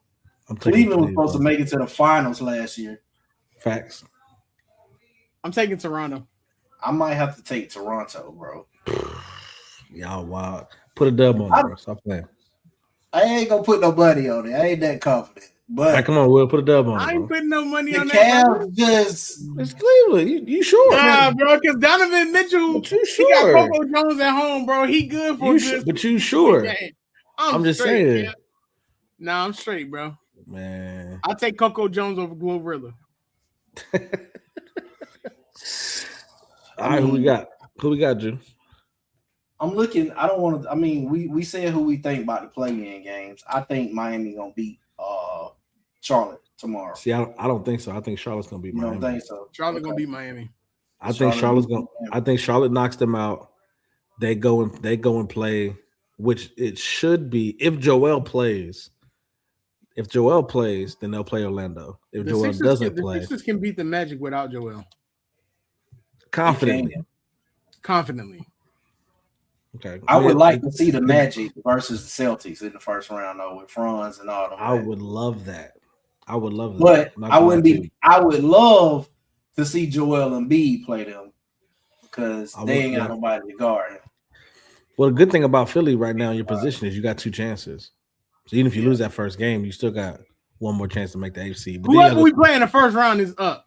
Cleveland was supposed to make it to the finals last year. Facts. I'm taking Toronto. I might have to take Toronto, bro. Y'all wild. Put a dub on it, bro. Stop playing. I ain't gonna put no money on it. I ain't that confident. But right, come on, Will. Put a dub on it. I ain't putting no money on that. The Cavs it's Cleveland. You sure? Nah, bro, because Donovan Mitchell, he got Coco Jones at home, bro. He good for good. But you sure? I'm just saying. Man. Nah, I'm straight, bro. Man. I'll take Coco Jones over Glorilla. All right, who we got? Who we got, Drew? I'm looking. I don't want to. I mean, we said who we think about the play-in games. I think Miami gonna beat Charlotte tomorrow. See, I don't think so. I think Charlotte's gonna beat Miami. You don't think so? Charlotte gonna beat Miami. I think Charlotte knocks them out. They go and play, which it should be if Joel plays. If Joel plays, then they'll play Orlando. If Joel doesn't play, the Sixers can beat the Magic without Joel. Confidently. Okay. I would like to see the Magic versus the Celtics in the first round, though, with Franz and all them. I would love that. But I wouldn't be. I would love to see Joel Embiid play them because they ain't got nobody to guard him. Well, the good thing about Philly right now in your position is you got 2 chances. So even if you lose that first game, you still got one more chance to make the AFC. But whoever we play in the first round is up.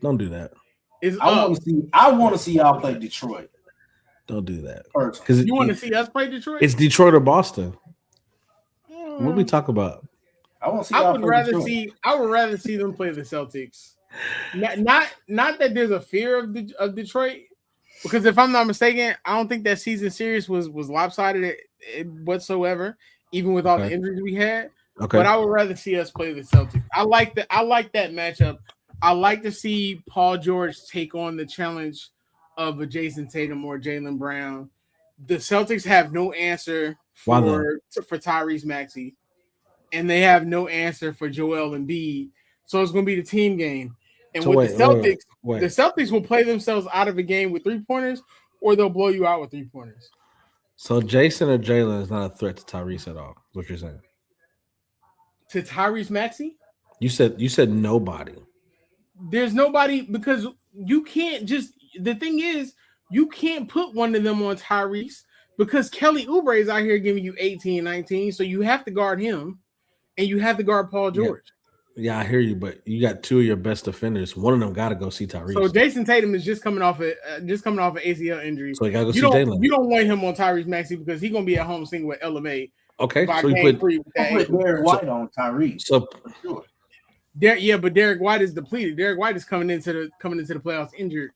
Don't do that. I want to see y'all play Detroit. Don't do that. Because you want to see us play Detroit? It's Detroit or Boston. What we talk about? I want to see. I would rather see them play the Celtics. Not that there's a fear of Detroit, because if I'm not mistaken, I don't think that season series was lopsided whatsoever, even with all the injuries we had. Okay. But I would rather see us play the Celtics. I like that matchup. I like to see Paul George take on the challenge of a Jason Tatum or Jaylen Brown. The Celtics have no answer for Tyrese Maxey, and they have no answer for Joel Embiid. So it's going to be the team game. And so with the Celtics, the Celtics will play themselves out of a game with 3-pointers, or they'll blow you out with 3-pointers. So Jason or Jaylen is not a threat to Tyrese at all. Is what you're saying? To Tyrese Maxey? You said nobody. There's nobody, because you can't just. The thing is, you can't put one of them on Tyrese because Kelly Oubre is out here giving you 18, 19. So you have to guard him, and you have to guard Paul George. Yeah, I hear you, but you got 2 of your best defenders. One of them got to go see Tyrese. So Jason Tatum is just coming off an ACL injury. So you got to go see Jaylen. You don't want him on Tyrese Maxey because he's gonna be at home singing with LMA. Okay, so you put Derek White on Tyrese. So sure. But Derek White is depleted. Derek White is coming into the playoffs injured.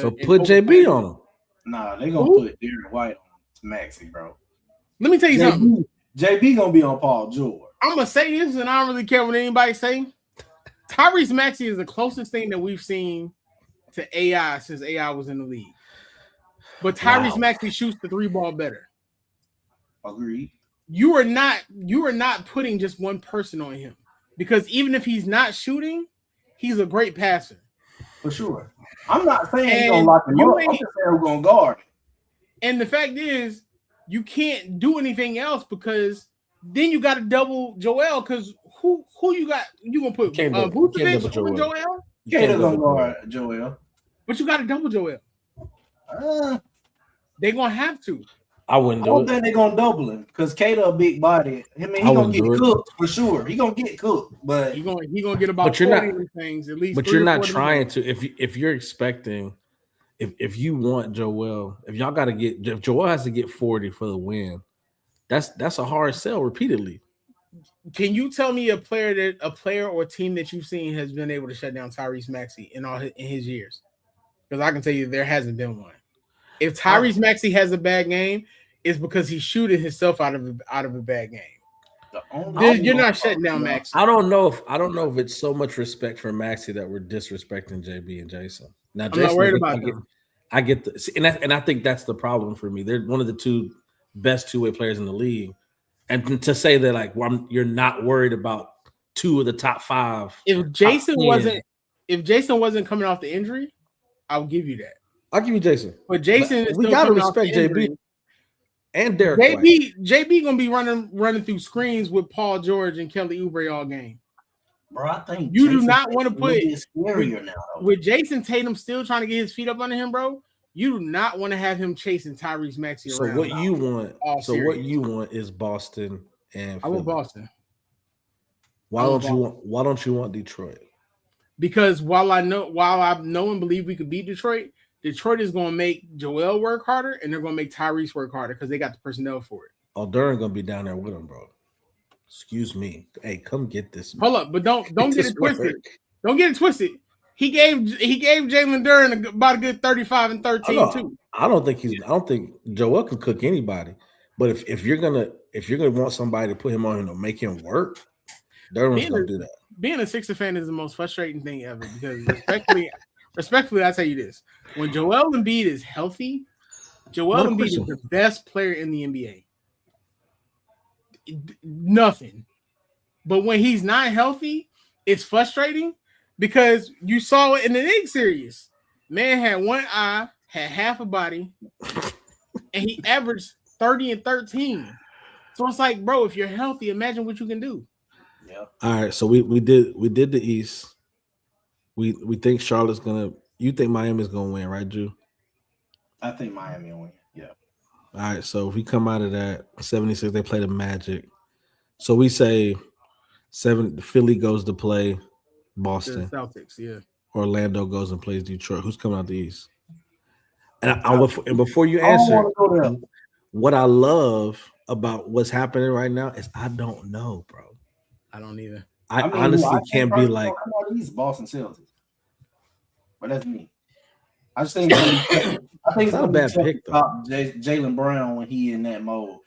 So put JB on him. Nah, they gonna put Derek White on Maxey, bro. Let me tell you something. JB gonna be on Paul George. I'm gonna say this, and I don't really care what anybody say. Tyrese Maxey is the closest thing that we've seen to AI since AI was in the league. But Tyrese Maxey shoots the 3-ball better. Agreed. You are not putting just one person on him, because even if he's not shooting, he's a great passer. For sure. I'm not saying he's gonna lock him up. I'm just saying we're gonna guard him. And the fact is, you can't do anything else because then you got to double Joel. Because who you got? You gonna put Vucevic over Joel? Can't gonna guard Joel. But you got to double Joel. They're gonna have to. I wouldn't do it. I don't think they're gonna double him because Kato a big body. I mean, he's gonna get cooked for sure. He's gonna get cooked, but he's gonna get about 40 things at least. But you're not trying to. If you're expecting, if you want Joel, if Joel has to get 40 for the win, that's a hard sell repeatedly. Can you tell me a player or team that you've seen has been able to shut down Tyrese Maxey in his years? Because I can tell you there hasn't been one. If Tyrese Maxey has a bad game, it's because he's shooting himself out of a bad game. You're not shutting down Maxey. I don't know if it's so much respect for Maxey that we're disrespecting JB and Jason. Now, I'm not worried about them. I get and I think that's the problem for me. They're one of the 2 best 2-way players in the league, and to say that you're not worried about 2 of the top 5. If Jason wasn't coming off the injury, I'll give you that. I'll give you Jason. But Jason, we gotta respect JB and Derek. JB gonna be running through screens with Paul George and Kelly Oubre all game. Bro, I think you do not want to put scarier now. With Jason Tatum still trying to get his feet up under him, bro. You do not want to have him chasing Tyrese Maxey around. So what you want is Boston and Philly. I want Boston. Why don't you want Detroit? Because while I know and believe we could beat Detroit is going to make Joel work harder, and they're going to make Tyrese work harder because they got the personnel for it. Oh, Duran going to be down there with him, bro. Excuse me. Hey, come get this. Hold up, but don't get it twisted. Don't get it twisted. He gave Jalen Duran about a good 35 and 13 too. I don't think Joel can cook anybody. But if you're gonna want somebody to put him on him to make him work, Duran's gonna do that. Being a Sixers fan is the most frustrating thing ever because respectfully, I tell you this: when Joel Embiid is healthy, Joel Embiid is the best player in the NBA. Nothing. But when he's not healthy, it's frustrating because you saw it in the Knicks series. Man had one eye, had half a body, and he averaged 30 and 13. So it's like, bro, if you're healthy, imagine what you can do. Yeah. All right. So we did the East. We think Charlotte's gonna. You think Miami's gonna win, right, Drew? I think Miami will win. Yeah. All right, so if we come out of that 76, they play the Magic. So we say Philly goes to play The Boston. Celtics, yeah. Orlando goes and plays Detroit. Who's coming out the East? And before you I don't answer, want to go there. what I love about what's happening right now is I don't know, bro. I don't either. I mean, honestly I think can't be like. come out of these Boston Celtics, but that's me. I just think it's not a bad pick though. Jaylen Brown when he in that mode.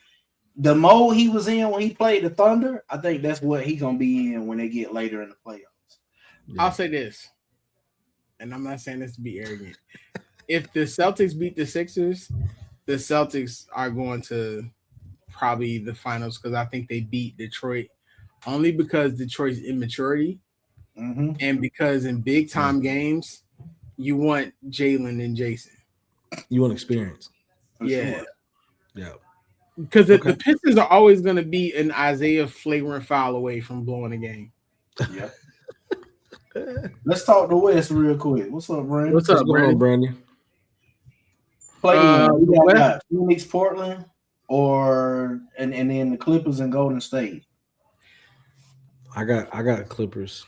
The mode he was in when he played the Thunder, I think that's what he's gonna be in when they get later in the playoffs. Yeah. I'll say this, and I'm not saying this to be arrogant. If the Celtics beat the Sixers, the Celtics are going to probably the finals because I think they beat Detroit only because Detroit's immaturity and because in big time games you want Jalen and Jason. You want experience. Yeah. Sure. Yeah. Because the Pistons are always going to be an Isaiah flagrant foul away from blowing a game. Yeah. Let's talk the West real quick. What's up, Brandon? What's up, Brandon? We got Phoenix, Portland, and then the Clippers and Golden State. I got Clippers.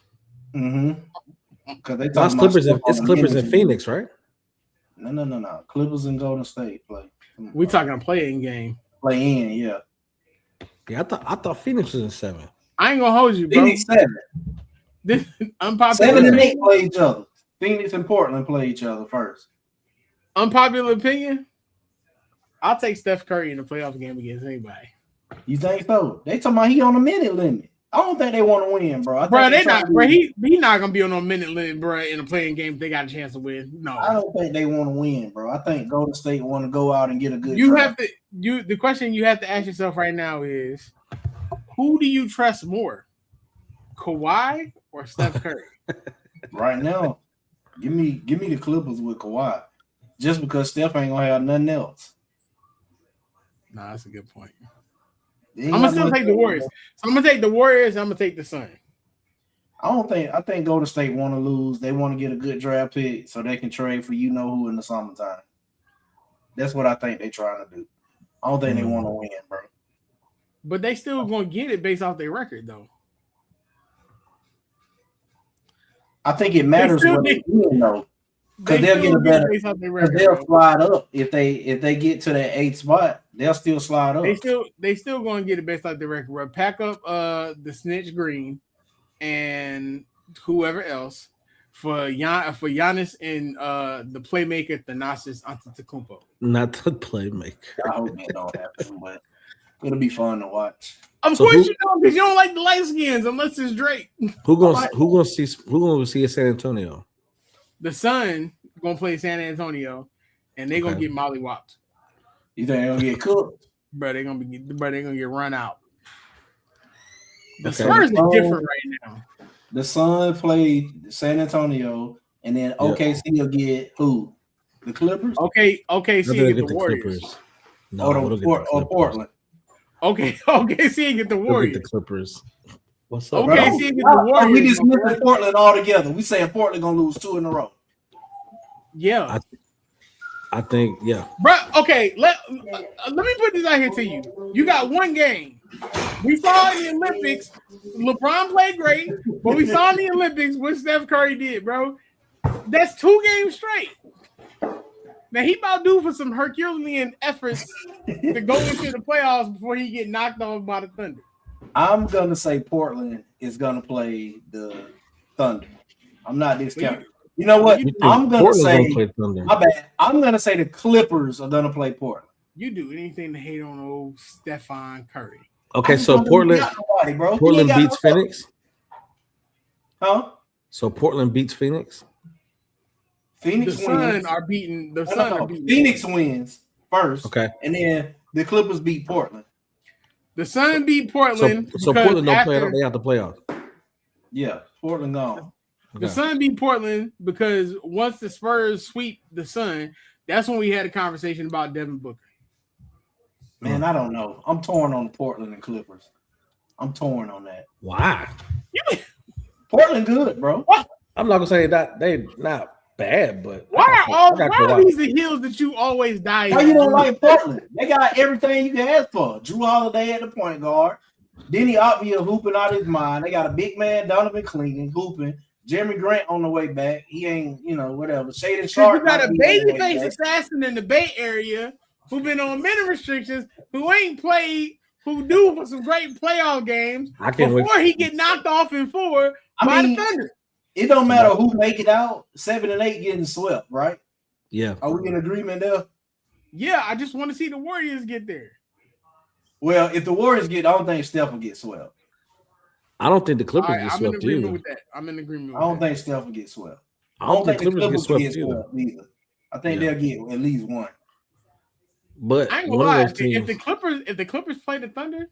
Because they talking it's Clippers in Phoenix, right? No. Clippers and Golden State play. We talking play-in game. Play-in, yeah. Yeah, I thought Phoenix was in 7. I ain't gonna hold you, bro. Phoenix 7. Unpopular 7 and 8 play each other. Phoenix and Portland play each other first. Unpopular opinion. I'll take Steph Curry in the playoff game against anybody. You think so? They talking about he on a minute limit. I don't think they want to win, bro. They not, bro. He not gonna be on a minute limit, bro. In a playing game, if they got a chance to win. No, I don't think they want to win, bro. I think Golden State want to go out and get a good. The question you have to ask yourself right now is, who do you trust more, Kawhi or Steph Curry? Right now, give me the Clippers with Kawhi, just because Steph ain't gonna have nothing else. Nah, that's a good point. I'm gonna still take the Warriors. So I'm gonna take the Warriors. I'm gonna take the Sun. I think Golden State want to lose. They want to get a good draft pick so they can trade for you know who in the summertime. That's what I think they're trying to do. I don't think they want to win, bro. But they still gonna get it based off their record, though. I think it matters what they win, though, because they'll get a better. They'll slide up if they get to that 8th spot. They'll still slide up. They still going to get it based off the record. Bro. Pack up the Snitch Green and whoever else for Giannis and the playmaker Thanasis Antetokounmpo. Not the playmaker. I hope it don't happen, but it'll be fun to watch. Of course you don't, because you don't like the light skins unless it's Drake. Who gonna see a San Antonio? The Sun gonna play San Antonio, and they gonna get mollywopped. You think they're gonna get cooked? Bro, they're gonna get run out. The Spurs are different right now. The Sun played San Antonio, and then OKC will get who? The Clippers? OKC get the Warriors. Or Portland. OKC get the Warriors. Get the Clippers. What's up? OKC get the Warriors. We just missing Portland altogether. We saying Portland gonna lose 2 in a row. Yeah. I think, yeah. Bro, okay, let me put this out here to you. You got one game. We saw in the Olympics, LeBron played great, but we saw in the Olympics what Steph Curry did, bro. That's 2 games straight. Now, he about due for some Herculean efforts to go into the playoffs before he get knocked off by the Thunder. I'm going to say Portland is going to play the Thunder. I'm not discounting. You know what? I'm going to say my bad. I'm going to say the Clippers are going to play Portland. You do anything to hate on old Stephen Curry. Okay, so Portland beats Phoenix? Huh? So Portland beats Phoenix? Phoenix wins. Phoenix wins first. Okay. And then the Clippers beat Portland. The Sun beat Portland. So Portland don't play out. They out the playoffs. Yeah, Portland gone. The Sun beat Portland because once the Spurs sweep the Sun, that's when we had a conversation about Devin Booker. Man, I don't know. I'm torn on Portland and Clippers. I'm torn on that. Why? Portland good, bro. I'm not gonna say that they not. bad, but why are these the hills that you always die? Why you don't like Portland? They got everything you can ask for. Drew Holiday at the point guard. Denny Otvia hooping out his mind. They got a big man, Donovan Cleveland, hooping. Jeremy Grant on the way back. He ain't, whatever. Shaden Sharp. You got a babyface assassin in the Bay Area who been on minute restrictions, who ain't played, who do for some great playoff games before he get knocked off in 4 by the Thunder. It don't matter who make it out. 7 and 8 getting swept, right? Yeah. Are we in agreement there? Yeah, I just want to see the Warriors get there. Well, if the Warriors get, I don't think Steph will get swept. I don't think the Clippers get swept either. With that. I'm in agreement with that. I don't think Steph will get swept. I don't think the Clippers get swept either. I think they'll get at least one. But I ain't gonna lie, if the Clippers play the Thunder,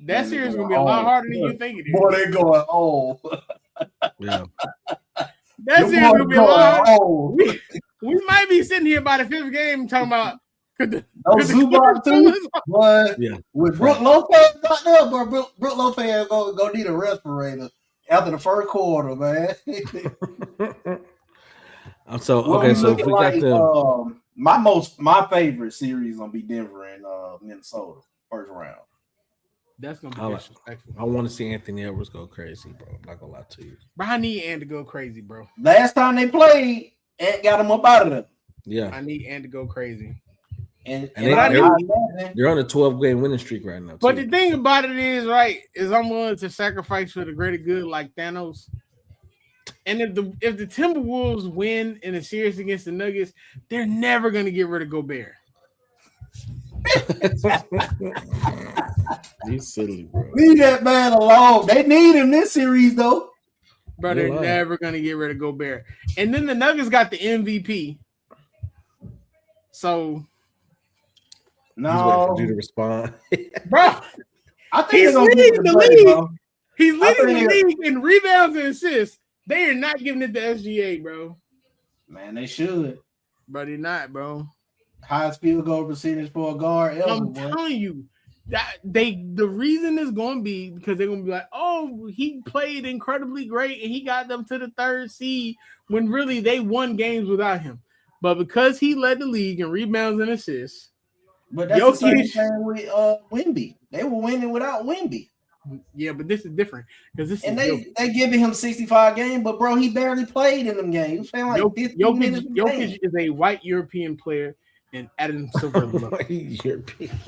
that series is gonna be a lot harder than you think it is. Boy, they're going oh. Yeah. That series gonna be a lot harder. We might be sitting here by the 5th game talking about with Brook Lopez out there, but Brook Lopez gonna need a respirator after the first quarter, man. So if we got the my favorite series gonna be Denver and Minnesota first round. That's gonna be disrespectful. I want to see Anthony Edwards go crazy, bro. I'm not gonna lie to you. Bro, I need Ant to go crazy, bro. Last time they played, Ant got him up out of there. Yeah, I need Ant to go crazy. And they're on a 12-game winning streak right now. But the thing about it is I'm willing to sacrifice for the greater good, like Thanos. And if the Timberwolves win in a series against the Nuggets, they're never gonna get rid of Gobert. You silly, bro. Leave that man alone. They need him this series, though. Bro, they're never gonna get rid of Gobert. And then the Nuggets got the MVP. So no, he's waiting for you to respond, bro. I think he's leading the league. He's leading the league in rebounds and assists. They are not giving it to SGA, bro. Man, they should. But they're not, bro. Highest field goal percentage for a guard ever. I'm telling you, that the reason is going to be because they're going to be like, oh, he played incredibly great and he got them to the 3rd seed when really they won games without him. But because he led the league in rebounds and assists, but that's the same thing with Wemby. They were winning without Wemby. Yeah, but this is different because this and is they giving him 65 games, but bro, he barely played in them games. Playing like 15 minutes. Jokic is a white European player, and Adam Silver European.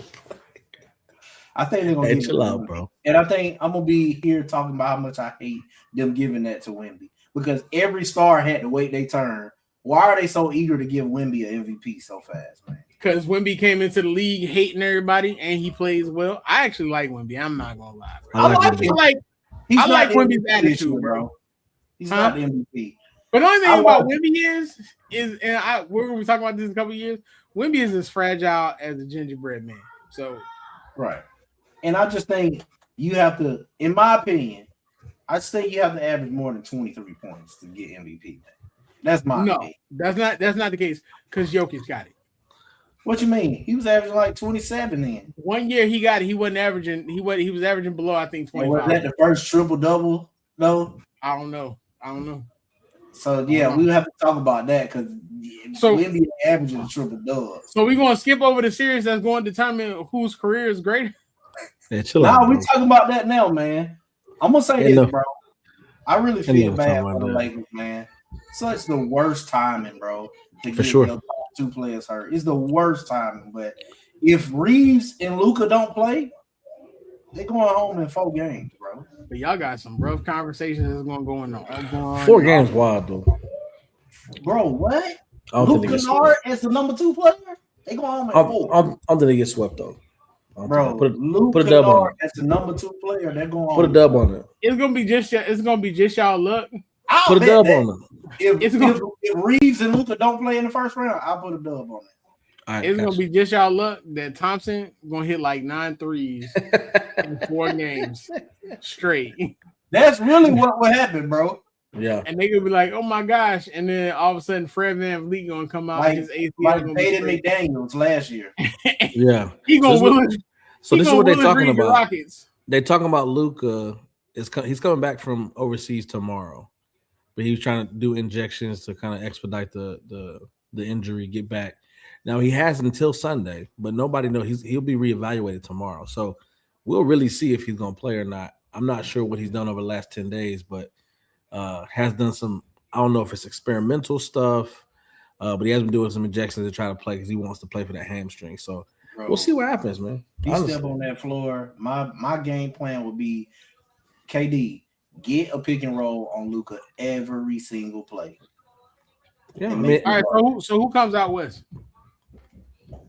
I think they're gonna chill out, bro. And I think I'm gonna be here talking about how much I hate them giving that to Wemby because every star had to wait their turn. Why are they so eager to give Wemby an MVP so fast, man? Because Wemby came into the league hating everybody and he plays well. I actually like Wemby. I'm not gonna lie, bro. I like Wemby's attitude, bro. He's not the MVP. But the only thing about Wemby is we're gonna be talking about this in a couple of years. Wemby is as fragile as a gingerbread man. So right. And I just think you have to, in my opinion, I just think you have to average more than 23 points to get MVP, man. That's my opinion. That's not the case because Jokic got it. What you mean? He was averaging like 27 then. 1 year he got it. He wasn't averaging. He was averaging below, I think, 25. Was that the first triple double though? I don't know. So yeah, we'll have to talk about that because Wemby averaging a triple double. So we're gonna skip over the series that's going to determine whose career is greater. Yeah, chill out, we're talking about that now, man. I'm gonna say this, bro. I really feel bad for the Lakers, man. Such the worst timing, bro. To for sure. Your 2 players hurt. It's the worst timing. But if Reeves and Luka don't play, they're going home in 4 games, bro. But y'all got some rough conversations that's going on. 4 games wild, though. Bro, what? Luka Kennard as the number 2 player? They going home at 4. I don't think they get swept, though. Bro, Luka Kennard as the number 2 player, they're going home. Put a dub on it. It's gonna be just y'all luck. Put a dub on it. If Reeves and Luka don't play in the first round, I'll put a dub on it. Right, it's gonna be just y'all luck that Thompson gonna hit like 9 threes in 4 games straight. That's really what will happen, bro. Yeah, and they gonna be like, "Oh my gosh!" And then all of a sudden, Fred VanVleet gonna come out like his ACL. Like Peyton McDaniels last year. Yeah, he gonna. So this is what they're talking about. They're talking about Luka. He's coming back from overseas tomorrow. but he was trying to do injections to kind of expedite the injury, get back. Now he has until Sunday, but nobody knows he'll be reevaluated tomorrow. So we'll really see if he's gonna play or not. I'm not sure what he's done over the last 10 days, but has done some. I don't know if it's experimental stuff, but he has been doing some injections to try to play because he wants to play for that hamstring. So we'll see what happens, man. You step on that floor. My game plan would be KD, get a pick and roll on Luka every single play. Yeah. All right. So who comes out west?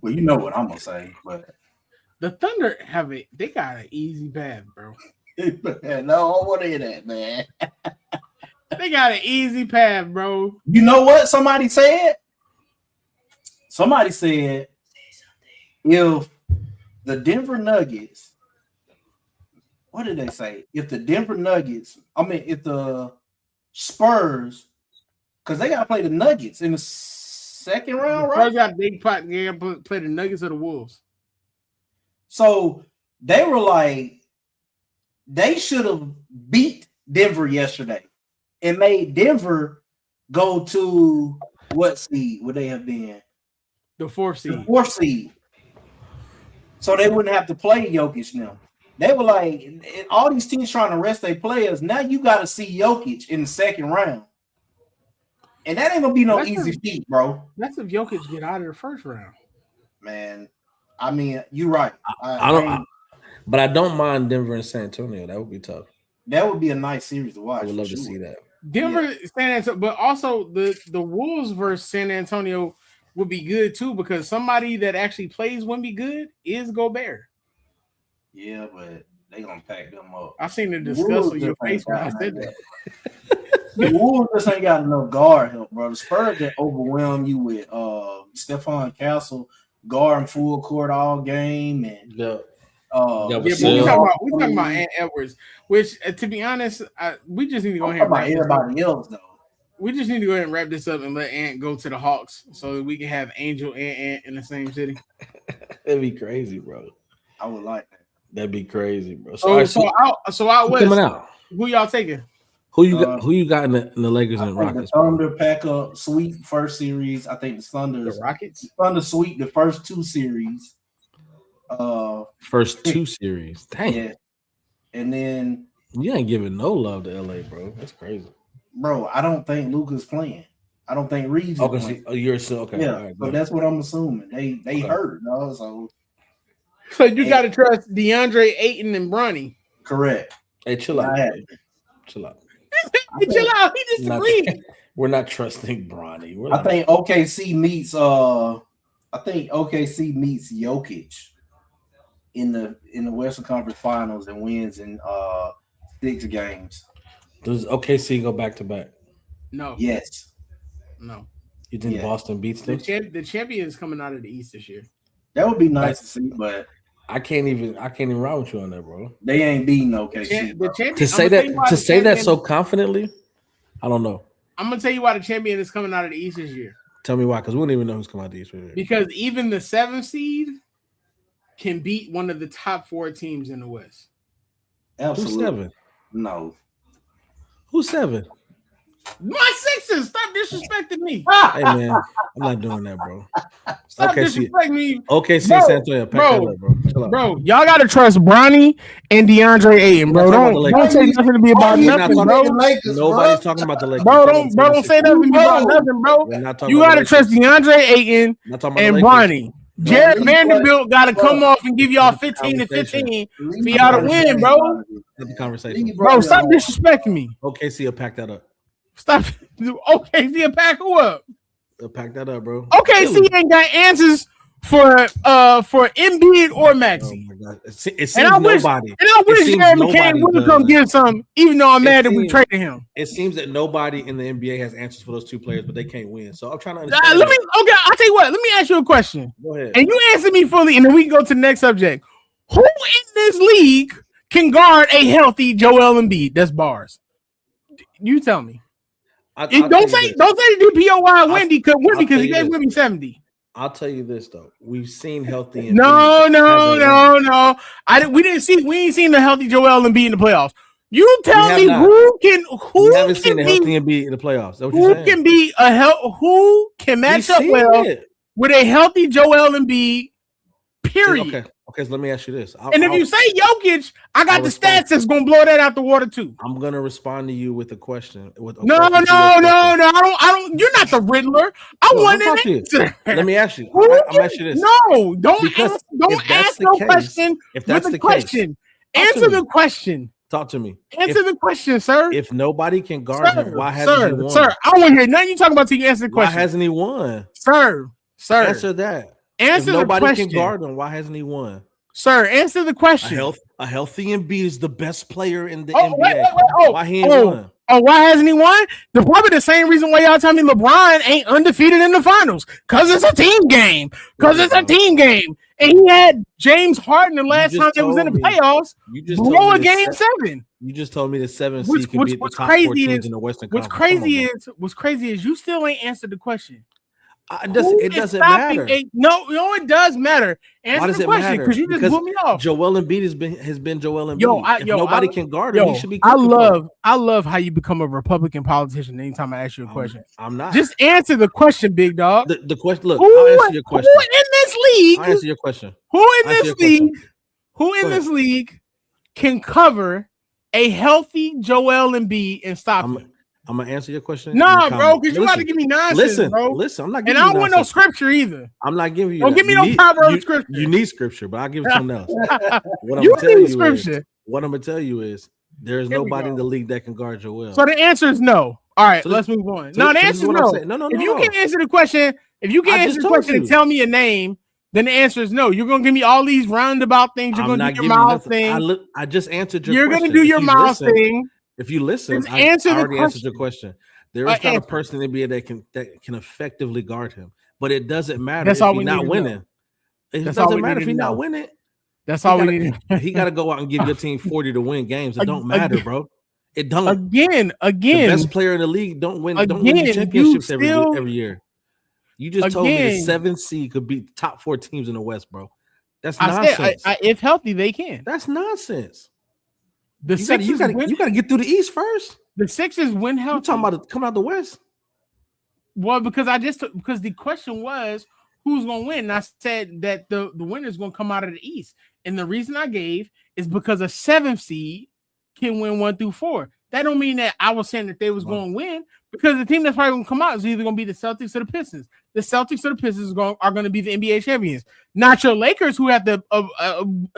Well, you know what I'm gonna say, but the Thunder they got an easy path, bro. no, I want to hear that, man. They got an easy path, bro. You know what somebody said? Somebody said if the Denver Nuggets, what did they say? If the Spurs, because they got to play the Nuggets in the second round, right? Spurs got big pot. They got to play the Nuggets or the Wolves. So they were like, they should have beat Denver yesterday and made Denver go to what seed would they have been? The fourth seed. The fourth seed. So they wouldn't have to play Jokic now. They were like, all these teams trying to rest their players. Now you got to see Jokic in the second round. And that ain't going to be no easy feat, bro. That's if Jokic get out of the first round. Man, I mean, you're right. But I don't mind Denver and San Antonio. That would be tough. That would be a nice series to watch. I would love to see that. Denver, San Antonio, but also the Wolves versus San Antonio would be good too, because somebody that actually plays when be good is Gobert. Yeah, but they gonna pack them up. I seen the disgust on your face when I said that. The Wolves just ain't got enough guard help, bro. The Spurs that overwhelm you with Stephon Castle guarding full court all game, and we talking about Ant Edwards, which to be honest, we just need to go ahead and wrap everybody else though. We just need to go ahead and wrap this up and let Ant go to the Hawks so that we can have Angel and Ant in the same city. That'd be crazy, bro. I would like that. That'd be crazy, bro. So out west, coming out. Who y'all taking? Who you got in the Lakers and Rockets? The Thunder pack up sweep first series. I think the Rockets. Thunder sweep the first two series. First two series. Dang. Yeah. And then you ain't giving no love to LA, bro. That's crazy. Bro, I don't think Luka's playing. I don't think Reed's playing. You're still okay. Yeah, right, so that's what I'm assuming. They hurt, no? So you got to trust DeAndre Ayton and Bronny. Correct. Hey, chill out. Chill out. Chill out. He disagreed. We're not trusting Bronny. I think OKC meets Jokic in the Western Conference Finals and wins in 6 games. Does OKC go back to back? No. Yes. No. You think Boston beats them? The champion is coming out of the East this year. That would be nice to see, but I can't even ride with you on that, bro. They ain't beating OKC. To say that so confidently, I don't know. I'm gonna tell you why the champion is coming out of the East this year. Tell me why, because we don't even know who's coming out of the East. Because even the 7th seed can beat one of the top 4 teams in the West. Absolutely. Who's 7? No. Who's 7? My Sixers. Stop disrespecting me. Hey man, I'm not doing that, bro. Stop disrespecting me. OKC, San Antonio, bro. Y'all gotta trust Bronny and DeAndre Ayton, bro. Don't say nothing to be about nothing, bro. Nobody's talking about the Lakers. Bro, don't say nothing to be about nothing, bro. You gotta trust DeAndre Ayton and Bronny. Jared Vanderbilt got to come off and give y'all 15 and 15 for y'all to win, bro. The conversation, bro. Stop disrespecting me. OKC will pack that up. Stop. OKC will pack who up? Pack that up, bro. OKC ain't got answers for Embiid or Maxey. Oh my God. It seems nobody. And I wish Jared McCain would come get some, even though I'm mad that we traded him. It seems that nobody in the NBA has answers for those two players, but they can't win. So I'm trying to understand. I'll tell you what. Let me ask you a question. Go ahead. And you answer me fully, and then we can go to the next subject. Who in this league can guard a healthy Joel Embiid? That's bars. You tell me. Don't say DPOY Wendy because he gave Wimby 70. I'll tell you this though, we've seen healthy. No. We ain't seen the healthy Joel Embiid in the playoffs. You tell me who can seen a healthy Embiid in the playoffs. That's what who you're saying. can be who can match up well with a healthy Joel Embiid? Period. Okay, so let me ask you this. If you say Jokic, I got the stats that's gonna blow that out the water too. I'm gonna respond to you with a question. No. I don't. You're not the Riddler. I want an answer. Let me ask you. I'm asking you this. No, don't ask no question. If that's the question, answer the question. Talk to me. Answer the question, sir. If nobody can guard him, why hasn't he won? Sir, I don't want to hear nothing you talking about till you answer the question. Why hasn't he won? Sir. Answer that. Answer the question. Nobody can guard him. Why hasn't he won? Sir, answer the question. A healthy Embiid is the best player in the NBA. Wait. Why he ain't won? Why hasn't he won? Probably the same reason why y'all tell me LeBron ain't undefeated in the finals. Because it's a team game. And he had James Harden the last time they was in the playoffs. Blow a game 7. You just told me the 7 seed can beat the top 4 teams in the Western Conference. What's crazy is you still ain't answered the question. It doesn't matter. No, it does matter. Answer the question because you just blew me off. Joel Embiid has been Joel Embiid. If nobody can guard him, he should be. I love how you become a Republican politician anytime I ask you a question. I'm not. Just answer the question, big dog. The question. Look, I'll answer your question. Who in this league? I'll answer your question. Who in this league can cover a healthy Joel Embiid and stop him? I'm gonna answer your question. Nah, bro, because you got to give me nonsense, bro. Listen, I'm not giving you. And I don't want no scripture either. I'm not giving you. Don't give me no proverb scripture. You need scripture, but I'll give it something else. What I'm gonna tell you is there is nobody in the league that can guard Joel. So the answer is no. All right, let's move on. No, the answer is no. No. If you can't answer the question, and tell me a name, then the answer is no. You're gonna give me all these roundabout things. You're gonna do your mouth thing. I just answered your question. You're gonna do your mouth thing. If you listen, I already answered your question. There is not a person in the NBA that can effectively guard him, but it doesn't matter if he's not winning. It doesn't matter if he's not winning. That's all we need. He got to go out and give your team 40 to win games. It don't matter, bro. It don't. Again. The best player in the league don't win championships every year. You just told me the 7th seed could beat the top 4 teams in the West, bro. That's nonsense. If healthy, they can. That's nonsense. You got to get through the East first. The Sixers win healthy. You talking about coming out the West? Well, because the question was who's going to win. And I said that the winner is going to come out of the East. And the reason I gave is because a 7th seed can win 1 through 4. That don't mean that I was saying that they was going to win, because the team that's probably going to come out is either going to be the Celtics or the Pistons. The Celtics or the Pistons are going to be the NBA champions, not your Lakers, who have to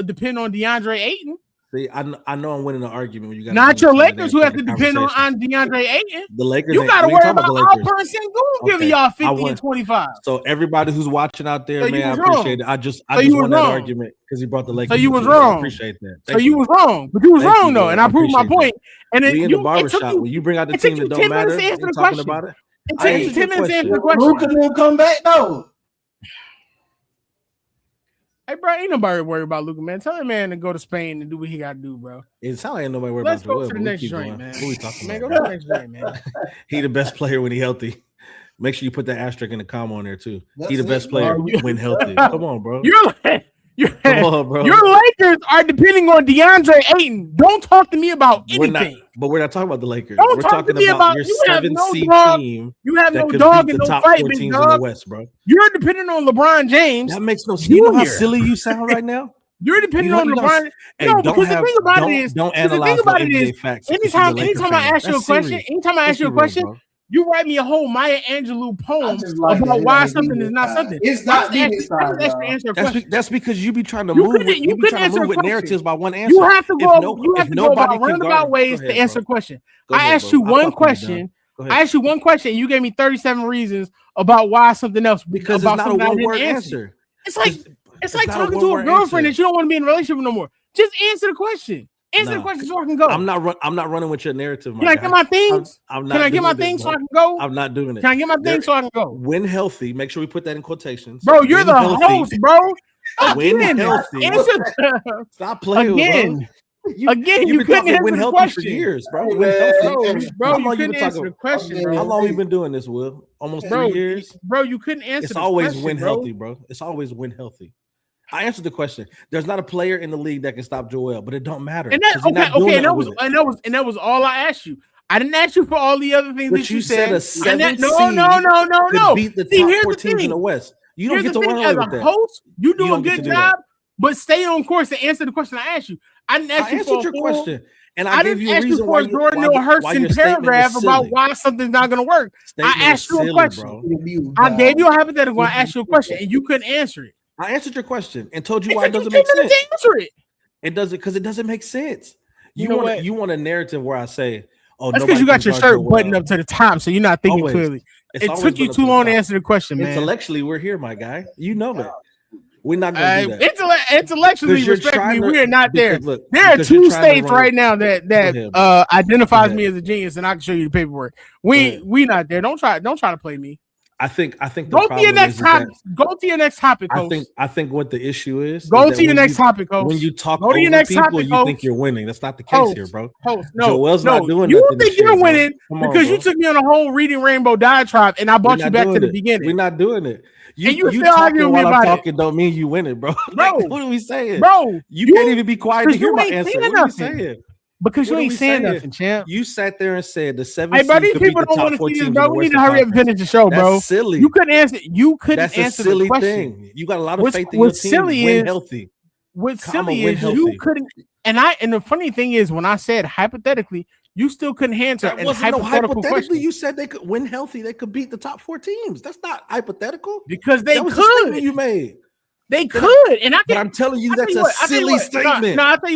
depend on DeAndre Ayton. See, I know I'm winning the argument when you got not your Lakers who have to depend on DeAndre Ayton. The Lakers, you got to worry about Alperen Sengun giving y'all 50 and 25. So everybody who's watching out there, man, I appreciate it. I just won that argument because he brought the Lakers. So you was wrong. I appreciate that. So you was wrong, but you was wrong though, and I proved my point. And then in the barbershop, when you bring out the team that don't matter, you're talking about it. It takes you 10 minutes to answer the question. Luka didn't come back though. Hey, bro, ain't nobody worried about Luka, man. Tell that man to go to Spain and do what he got to do, bro. It sounds like ain't nobody worried about Joel. Let's go to the next joint, man. What we talking about? Go to the next joint, man. He the best player when he healthy. Make sure you put that asterisk in the comma on there, too. He the best player when healthy. Come on, bro. Come on, bro. Your Lakers are depending on DeAndre Ayton. Don't talk to me about anything. We're not talking about the Lakers. We're talking about your 7th seed team. You have no dog in no fight, big teams dog. In the West, bro. You're depending on LeBron James. That makes no sense. You know how silly you sound right now? You're depending on LeBron. Because the thing about it is, anytime I ask you a question, you write me a whole Maya Angelou poem about why something is not something. It's not That's because you be trying to move. You be trying to move with narratives by one answer. You have to go. You have to go about roundabout ways to answer a question. I asked you one question. I asked you one question. You gave me 37 reasons about why something else. Because it's not a one-word answer. It's like talking to a girlfriend that you don't want to be in a relationship with no more. Just answer the question. Answer the question so I can go. I'm not running with your narrative. Can I get my things? Can I get my things so I can go? I'm not doing it. Can I get my things so I can go? When healthy, make sure we put that in quotations. Bro, you're the host, bro. When healthy. Stop playing again. Again, you couldn't answer the question for years, bro. When healthy, bro, you couldn't answer the question, bro. How long we been doing this, Will? Almost 3 years, bro. You couldn't answer. It's always when healthy, bro. It's always when healthy. I answered the question. There's not a player in the league that can stop Joel, but it don't matter. And that that was all I asked you. I didn't ask you for all the other things that you said. A 7 no. Beat the top 4 teams in the West. You don't get to run as away a with that. host. You do a good job, but stay on course to answer the question I asked you. I didn't ask you for your question, and I gave you a reason why Jordan Hurst paragraph about why something's not going to work. I asked you a question. Bro. I gave you a hypothetical. I asked you a question, and you couldn't answer it. I answered your question and told you why it doesn't make sense. Answer it. It doesn't because it doesn't make sense. You want a narrative where I say, "Oh, that's because you got your shirt buttoned up to the top, so you're not thinking clearly." It took you too long to answer the question, man. Intellectually, we're here, my guy. You know that. We're not going to do that. Intellectually, respectfully, we are not there. There are 2 states right now that identifies me as a genius, and I can show you the paperwork. We not there. Don't try to play me. I think go to your next topic. Go to your next topic, host. I think what the issue is. Go to your next topic, host. When you talk over people, you think you're winning. That's not the case here, bro. Joel's not doing you think you're winning because you took me on a whole reading Rainbow diatribe, and I brought you back to the beginning. We're not doing it. You still arguing while I'm talking don't mean you winning, bro. Bro, what are we saying, bro? You can't even be quiet to hear my answer. What are we saying? Because you ain't saying nothing, champ. You sat there and said the 7. Hey, bro, these people don't want to see this, bro. We need to hurry up and finish the show, bro. That's silly. You couldn't answer. That's a silly thing. You got a lot of faith in your team. Win healthy. What's silly is you couldn't. And the funny thing is, when I said hypothetically, you still couldn't answer. That wasn't hypothetical question. You said they could win healthy. They could beat the top 4 teams. That's not hypothetical. Because they could. A statement you made. They could, and but I'm telling you, that's a silly statement. No, I'll tell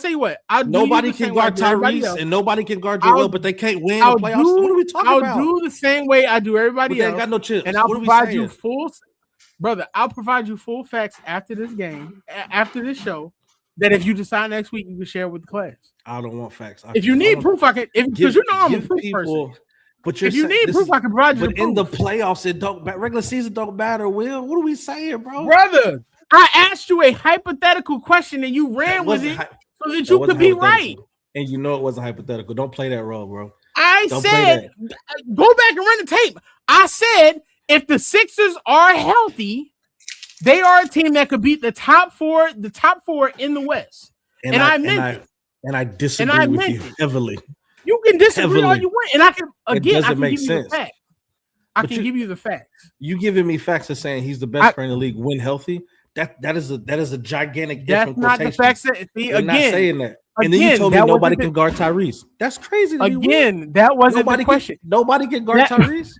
you what. Nobody can guard Tyrese, and nobody can guard Joel, but they can't win the playoffs. What are we talking about? I'll do the same way I do everybody else. They got no chips. And I'll provide you I'll provide you full facts after this game, after this show. That if you decide next week, you can share with the class. I don't want facts. If you need proof, I can. Because you know I'm a proof person. But if you need proof, I can provide you. But in the playoffs, it don't regular season don't matter. Will, what are we saying, bro? Brother, I asked you a hypothetical question and you ran with it so that you could be right. And you know it wasn't hypothetical. Don't play that role, bro. I said, go back and run the tape. I said, if the Sixers are healthy, they are a team that could beat the top four in the West. And I meant it. And I disagree with you heavily. You can disagree all you want, and I can give you the facts. I can give you the facts. You giving me facts of saying he's the best player in the league when healthy? That is a gigantic difference. That's not the facts. I'm not saying that. And then you told me nobody can guard Tyrese. That's crazy. That wasn't the question. Nobody can guard Tyrese.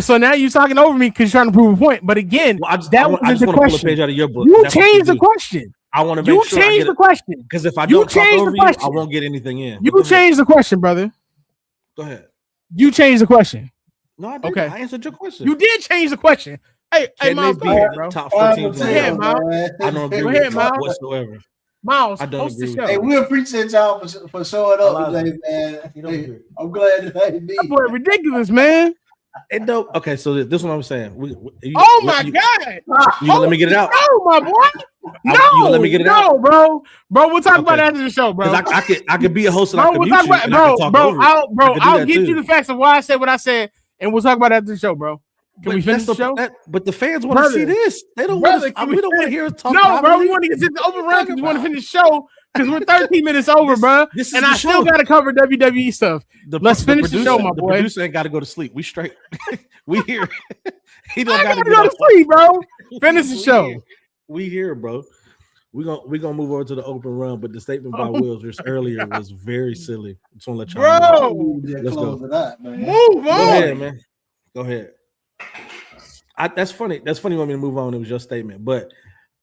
So now you're talking over me because you're trying to prove a point. But again, I just want to pull a page out of your book. You changed the question. I want to make sure you change the question because if I don't talk over you, I won't get anything in. You changed the question, brother. Go ahead. You changed the question. No, I didn't. Okay, I answered your question. You did change the question. Hey, Miles, go ahead, bro. Top 4 teams. Go ahead, Miles. I don't agree with that whatsoever. Miles, I don't agree. Hey, we appreciate y'all for showing up today, man. I'm glad that me. That boy ridiculous, man. It don't. Okay, so this is what I'm saying. God! You gonna let me get it out? No, my boy. No, you let me get it out, bro. We'll talk about that after the show, bro. I could be a host and I could mute you. I'll get you the facts of why I said what I said, and we'll talk about that after the show, bro. Can we finish the show? But the fans want to see this. They don't want to. We don't want to hear us talk. No, bro. We want to get this over because we want to finish the show because we're 13 minutes over, bro. And I still got to cover WWE stuff. Let's finish the show, my boy. The producer ain't got to go to sleep. We straight. We here. He don't got to go to sleep, bro. Finish the show. We here, bro. We gonna move over to the open run, but the statement by Will just earlier was very silly. Just want to let y'all know. Let's go. Move on. Go ahead, man. Go ahead. That's funny. That's funny. You want me to move on? It was your statement, but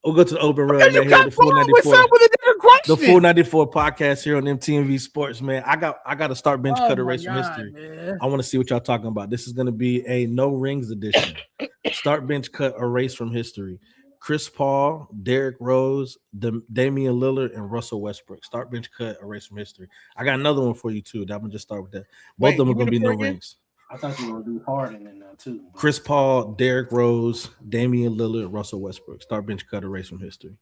we'll go to the open run. Man, here the 494. The 494 podcast here on MTMV Sports, man. I got to start bench cut erase from history. Man. I want to see what y'all talking about. This is going to be a no rings edition. Start bench cut erase from history. Chris Paul, Derrick Rose, Damian Lillard, and Russell Westbrook. Start bench cut erase from history. I got another one for you too. I'm gonna just start with that. Both of them are gonna be no rings. I thought you were gonna do Harden in there too. Chris Paul, Derrick Rose, Damian Lillard, Russell Westbrook. Start bench cut erase from history.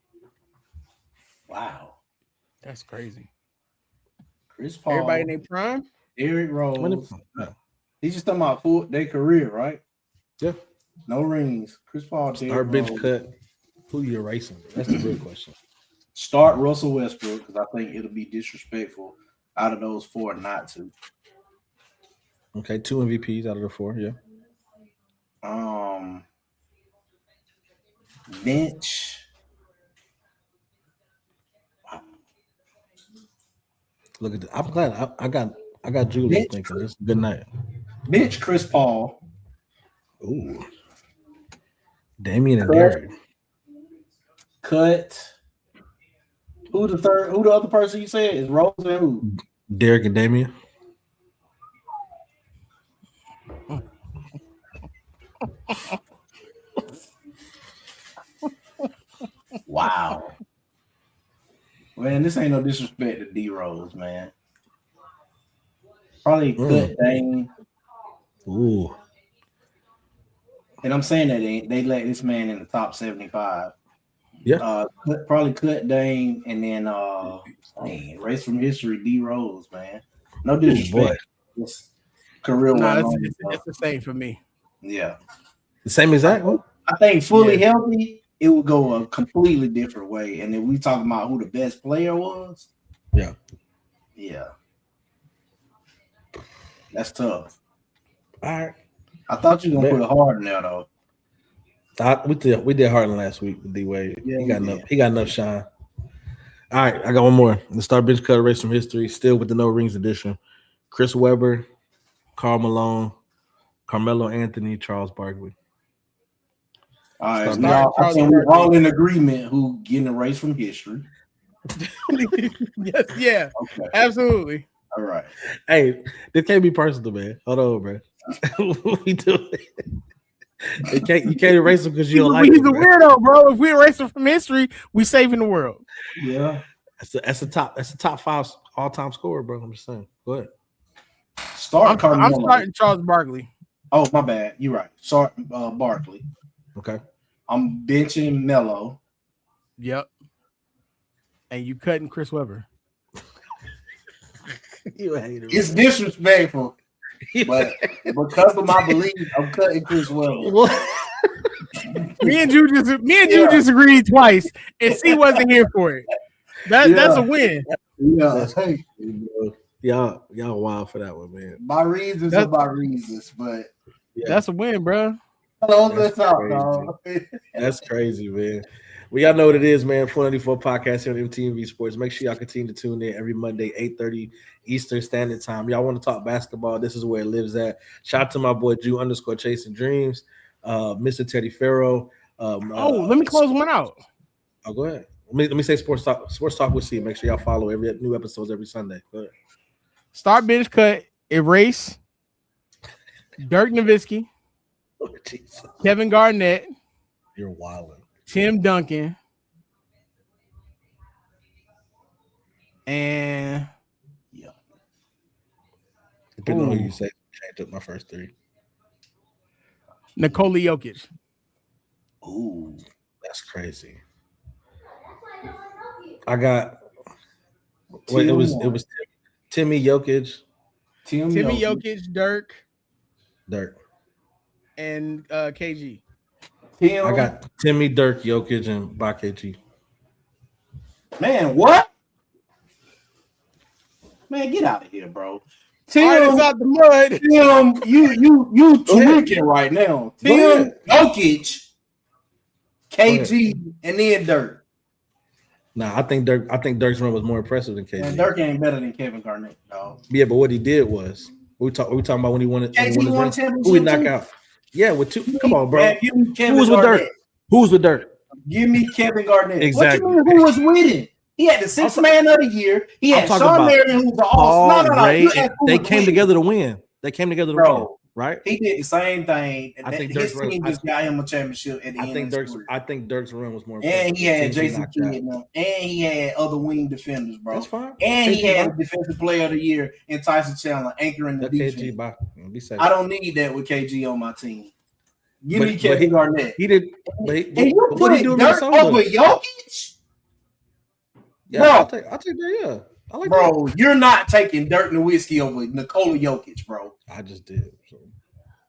Wow, that's crazy. Chris Paul, everybody in their prime. Derrick Rose. He's just talking about their career, right? Yeah. No rings. Chris Paul, start bench cut. Who you erasing? That's the real question. Start Russell Westbrook because I think it'll be disrespectful out of those 4 not to. Okay, 2 MVPs out of the 4. Yeah. Bench. Look at that. I'm glad I got Julius thinking. It's a good night. Bench Chris Paul. Ooh. Damian and Derek. Cut. Who the other person you said is Rose and who? Derek and Damian. Wow. Man, this ain't no disrespect to D Rose, man. Probably cut Dame. Ooh. And I'm saying that they let this man in the top 75. Yeah. Probably cut Dame and then erase from history D Rose, man. No disrespect. This career it's the same for me. Yeah. The same exact one? I think fully healthy, it would go a completely different way. And then we talking about who the best player was. Yeah. Yeah. That's tough. All right. I thought you were gonna put Harden there though. We did Harden last week with D Wade. Yeah, he got enough shine. All right, I got one more. The start bench cut erase from history, still with the no rings edition. Chris Webber, Karl Malone, Carmelo Anthony, Charles Barkley. All right, we're all in agreement who getting erased from history. Yes, yeah, okay. Absolutely. All right. Hey, this can't be personal, man. Hold on, bro. What we doing? You can't erase him because you don't like him. He's a weirdo, bro. If we erase him from history, we saving the world. Yeah. That's a top 5 all-time scorer, bro. I'm just saying. Go ahead. I'm starting Charles Barkley. Oh, my bad. You're right. Sorry, Barkley. Okay. I'm benching Melo. Yep. And you cutting Chris Webber. You hate him. It's disrespectful, but because of my belief, I'm cutting Chris Webber. Me and you just agreed twice, and C wasn't here for it. That's a win. Yeah. Y'all wild for that one, man. My reasons are my reasons, but that's a win, bro. That's crazy, man. Well, y'all know what it is, man. 494 podcast here on MTV Sports. Make sure y'all continue to tune in every Monday, 8:30 Eastern Standard Time. Y'all want to talk basketball? This is where it lives at. Shout out to my boy Jew_Chasing Dreams, Mr. Teddy Farrow. Let me close one out. Oh, go ahead. Let me say Sports Talk with C. Make sure y'all follow every new episodes every Sunday. Go ahead. Start bench cut, erase Dirk Nowitzki, Kevin Garnett. You're wilding. Tim Duncan. And depending on who you say, change up my first 3. Nikola Jokic. Ooh, that's crazy. I got it was Timmy Jokic. Timmy Jokic, Dirk, and KG. I got Timmy, Dirk, Jokic, and by KG. Man, what? Man, get out of here, bro. Tim is out the mud. Tim, you tweaking right now. Tim, Jokic, KG, and then Dirk. Nah, I think Dirk's run was more impressive than KG. Man, Dirk ain't better than Kevin Garnett, dog. Yeah, but what he did was we talking about when he won it. KG won championship. Who he knock out? Yeah, with 2. Come on, bro. Man, give me Kevin Who was Garnett. with Dirk? Who was with Dirk? Give me Kevin Garnett. Exactly. What you mean, who was with him? He had the 6th man of the year. He had Sean Marion, who was the all-star. They came together to win. Win, right? He did the same thing. I think his team just got him a championship at the end of his career. I think Dirk's run was more impressive. And he had Jason Kidd, and he had other wing defenders, bro. That's fine. And he had Defensive Player of the Year and Tyson Chandler anchoring the defense. I don't need that with KG on my team. Give me Kevin Garnett. He did. And you put Dirk over Jokic? Yeah, bro, I'll take that. Yeah, I like bro, that. You're not taking Dirk Nowitzki over Nikola Jokic, bro. I just did. So.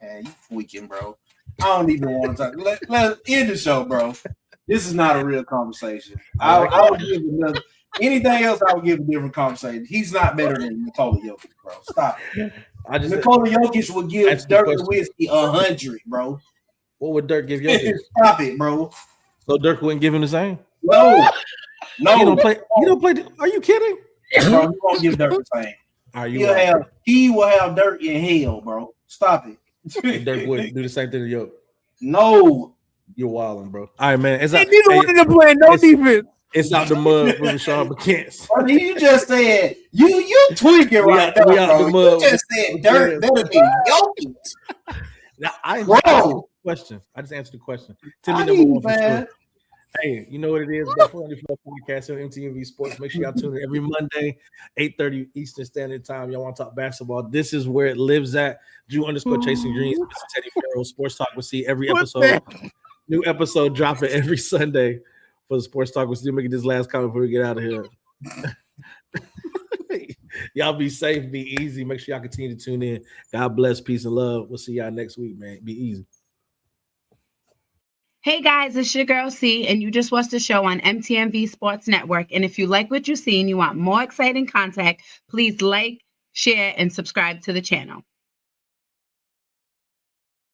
Man, you tweaking, bro. I don't even want to talk. Let's end the show, bro. This is not a real conversation. I would give another anything else. I would give a different conversation. He's not better than Nikola Jokic, bro. Stop it. Nikola Jokic would give Dirk Nowitzki 100, bro. What would Dirk give Jokic? Stop it, bro. So Dirk wouldn't give him the same? No. You don't play. Are you kidding? Bro, he won't give Dirk the same. He will have Dirk in hell, bro. Stop it. Dirk wouldn't do the same thing to Jokic. No. You're wilding, bro. All right, man. Neither one of them playing no defense. It's out the mud for Rashard McCants. I mean, you just said you tweaking right now, bro. You just said Dirk better than Jokic. Now I just answered the question. Tell me number one for sure. Hey, you know what it is? The 494 podcast on MTV Sports. Make sure y'all tune in every Monday, 8:30 Eastern Standard Time. Y'all want to talk basketball? This is where it lives at. Drew_Chasing Dreams. Mr. Teddy Farrell. Sports Talk. We'll see every episode. New episode dropping every Sunday for the Sports Talk. We'll still making this last comment before we get out of here. Y'all be safe, be easy. Make sure y'all continue to tune in. God bless, peace, and love. We'll see y'all next week, man. Be easy. Hey guys, it's your girl C, and you just watched the show on MTMV Sports Network. And if you like what you see and you want more exciting content, please like, share, and subscribe to the channel.